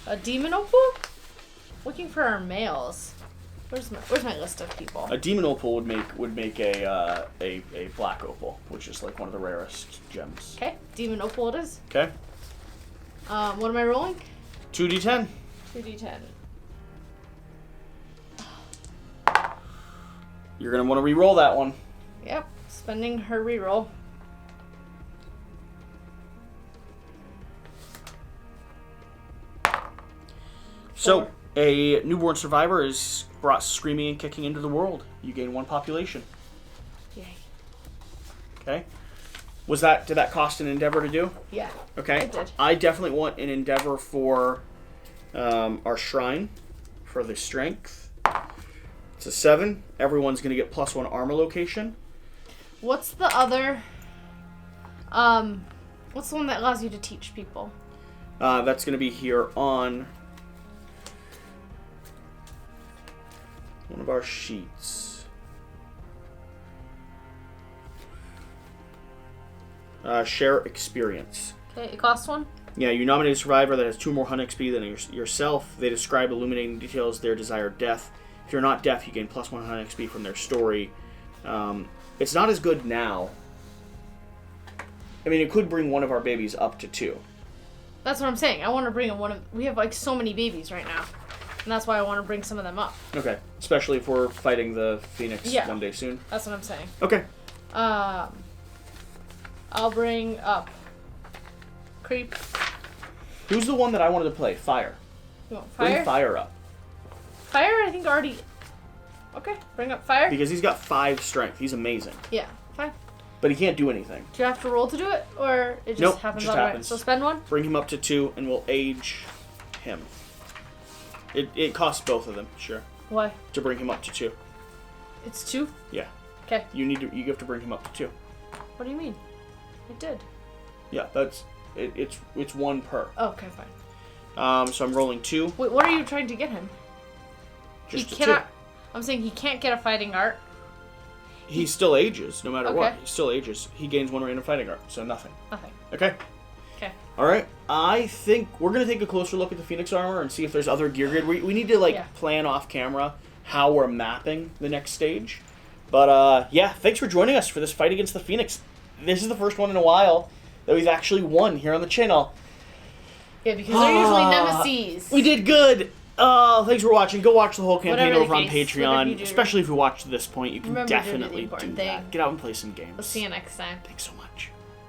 A demon Opal? Looking for our males. Where's my list of people? A demon opal would make a black opal, which is like one of the rarest gems. Okay, demon Opal it is. Okay? What am I rolling? 2d10. 2d10. You're going to want to re-roll that one. Yep, spending her reroll. So, Four. a newborn survivor is brought screaming and kicking into the world. You gain 1 population. Yay. Okay? Did that cost an endeavor to do? Yeah. Okay. It did. I definitely want an endeavor for our shrine for the strength. It's a 7. Everyone's going to get +1 armor location. What's the other? What's the one that allows you to teach people? That's going to be here on one of our sheets. Share experience. Okay, it costs 1. Yeah, you nominate a survivor that has 2 more hunt XP than yourself. They describe illuminating details their desired death. If you're not deaf, you gain +1 hunt XP from their story. It's not as good now. I mean, it could bring one of our babies up to 2. That's what I'm saying. I want to bring we have like so many babies right now. And that's why I want to bring some of them up. Okay, especially if we're fighting the Phoenix Yeah. one day soon. That's what I'm saying. Okay. I'll bring up Creep. Who's the one that I wanted to play? Fire. You want Bring Fire? Fire up. Fire, I think already. Okay, bring up Fire. Because he's got 5 strength. He's amazing. Yeah, fine. But he can't do anything. Do you have to roll to do it, or it just Nope, happens just automatically? happens. So spend 1. Bring him up to 2, and we'll age him. It costs both of them, sure, Why? to bring him up to 2. It's 2. Yeah. Okay. You have to bring him up to 2. What do you mean? It did. Yeah, it's 1 per. Oh, okay, fine. So I'm rolling 2. Wait, what are you trying to get him? Just he a cannot. I'm saying he can't get a fighting art. 2. He still ages, no matter what. Okay. He still ages. He gains 1 random fighting art, so nothing. Nothing. Okay. Okay. All right. I think we're gonna take a closer look at the Phoenix armor and see if there's other gear grid. We need to Yeah. plan off camera how we're mapping the next stage. But yeah, thanks for joining us for this fight against the Phoenix. This is the first one in a while that we've actually won here on the channel. Yeah, because they're usually nemesis. We did good. Thanks for watching. Go watch the whole campaign Whatever the over on case, whatever you Patreon. do. Especially if you watched to this point, you can Remember to do the definitely do important that. thing. Get out and play some games. We'll see you next time. Thanks so much.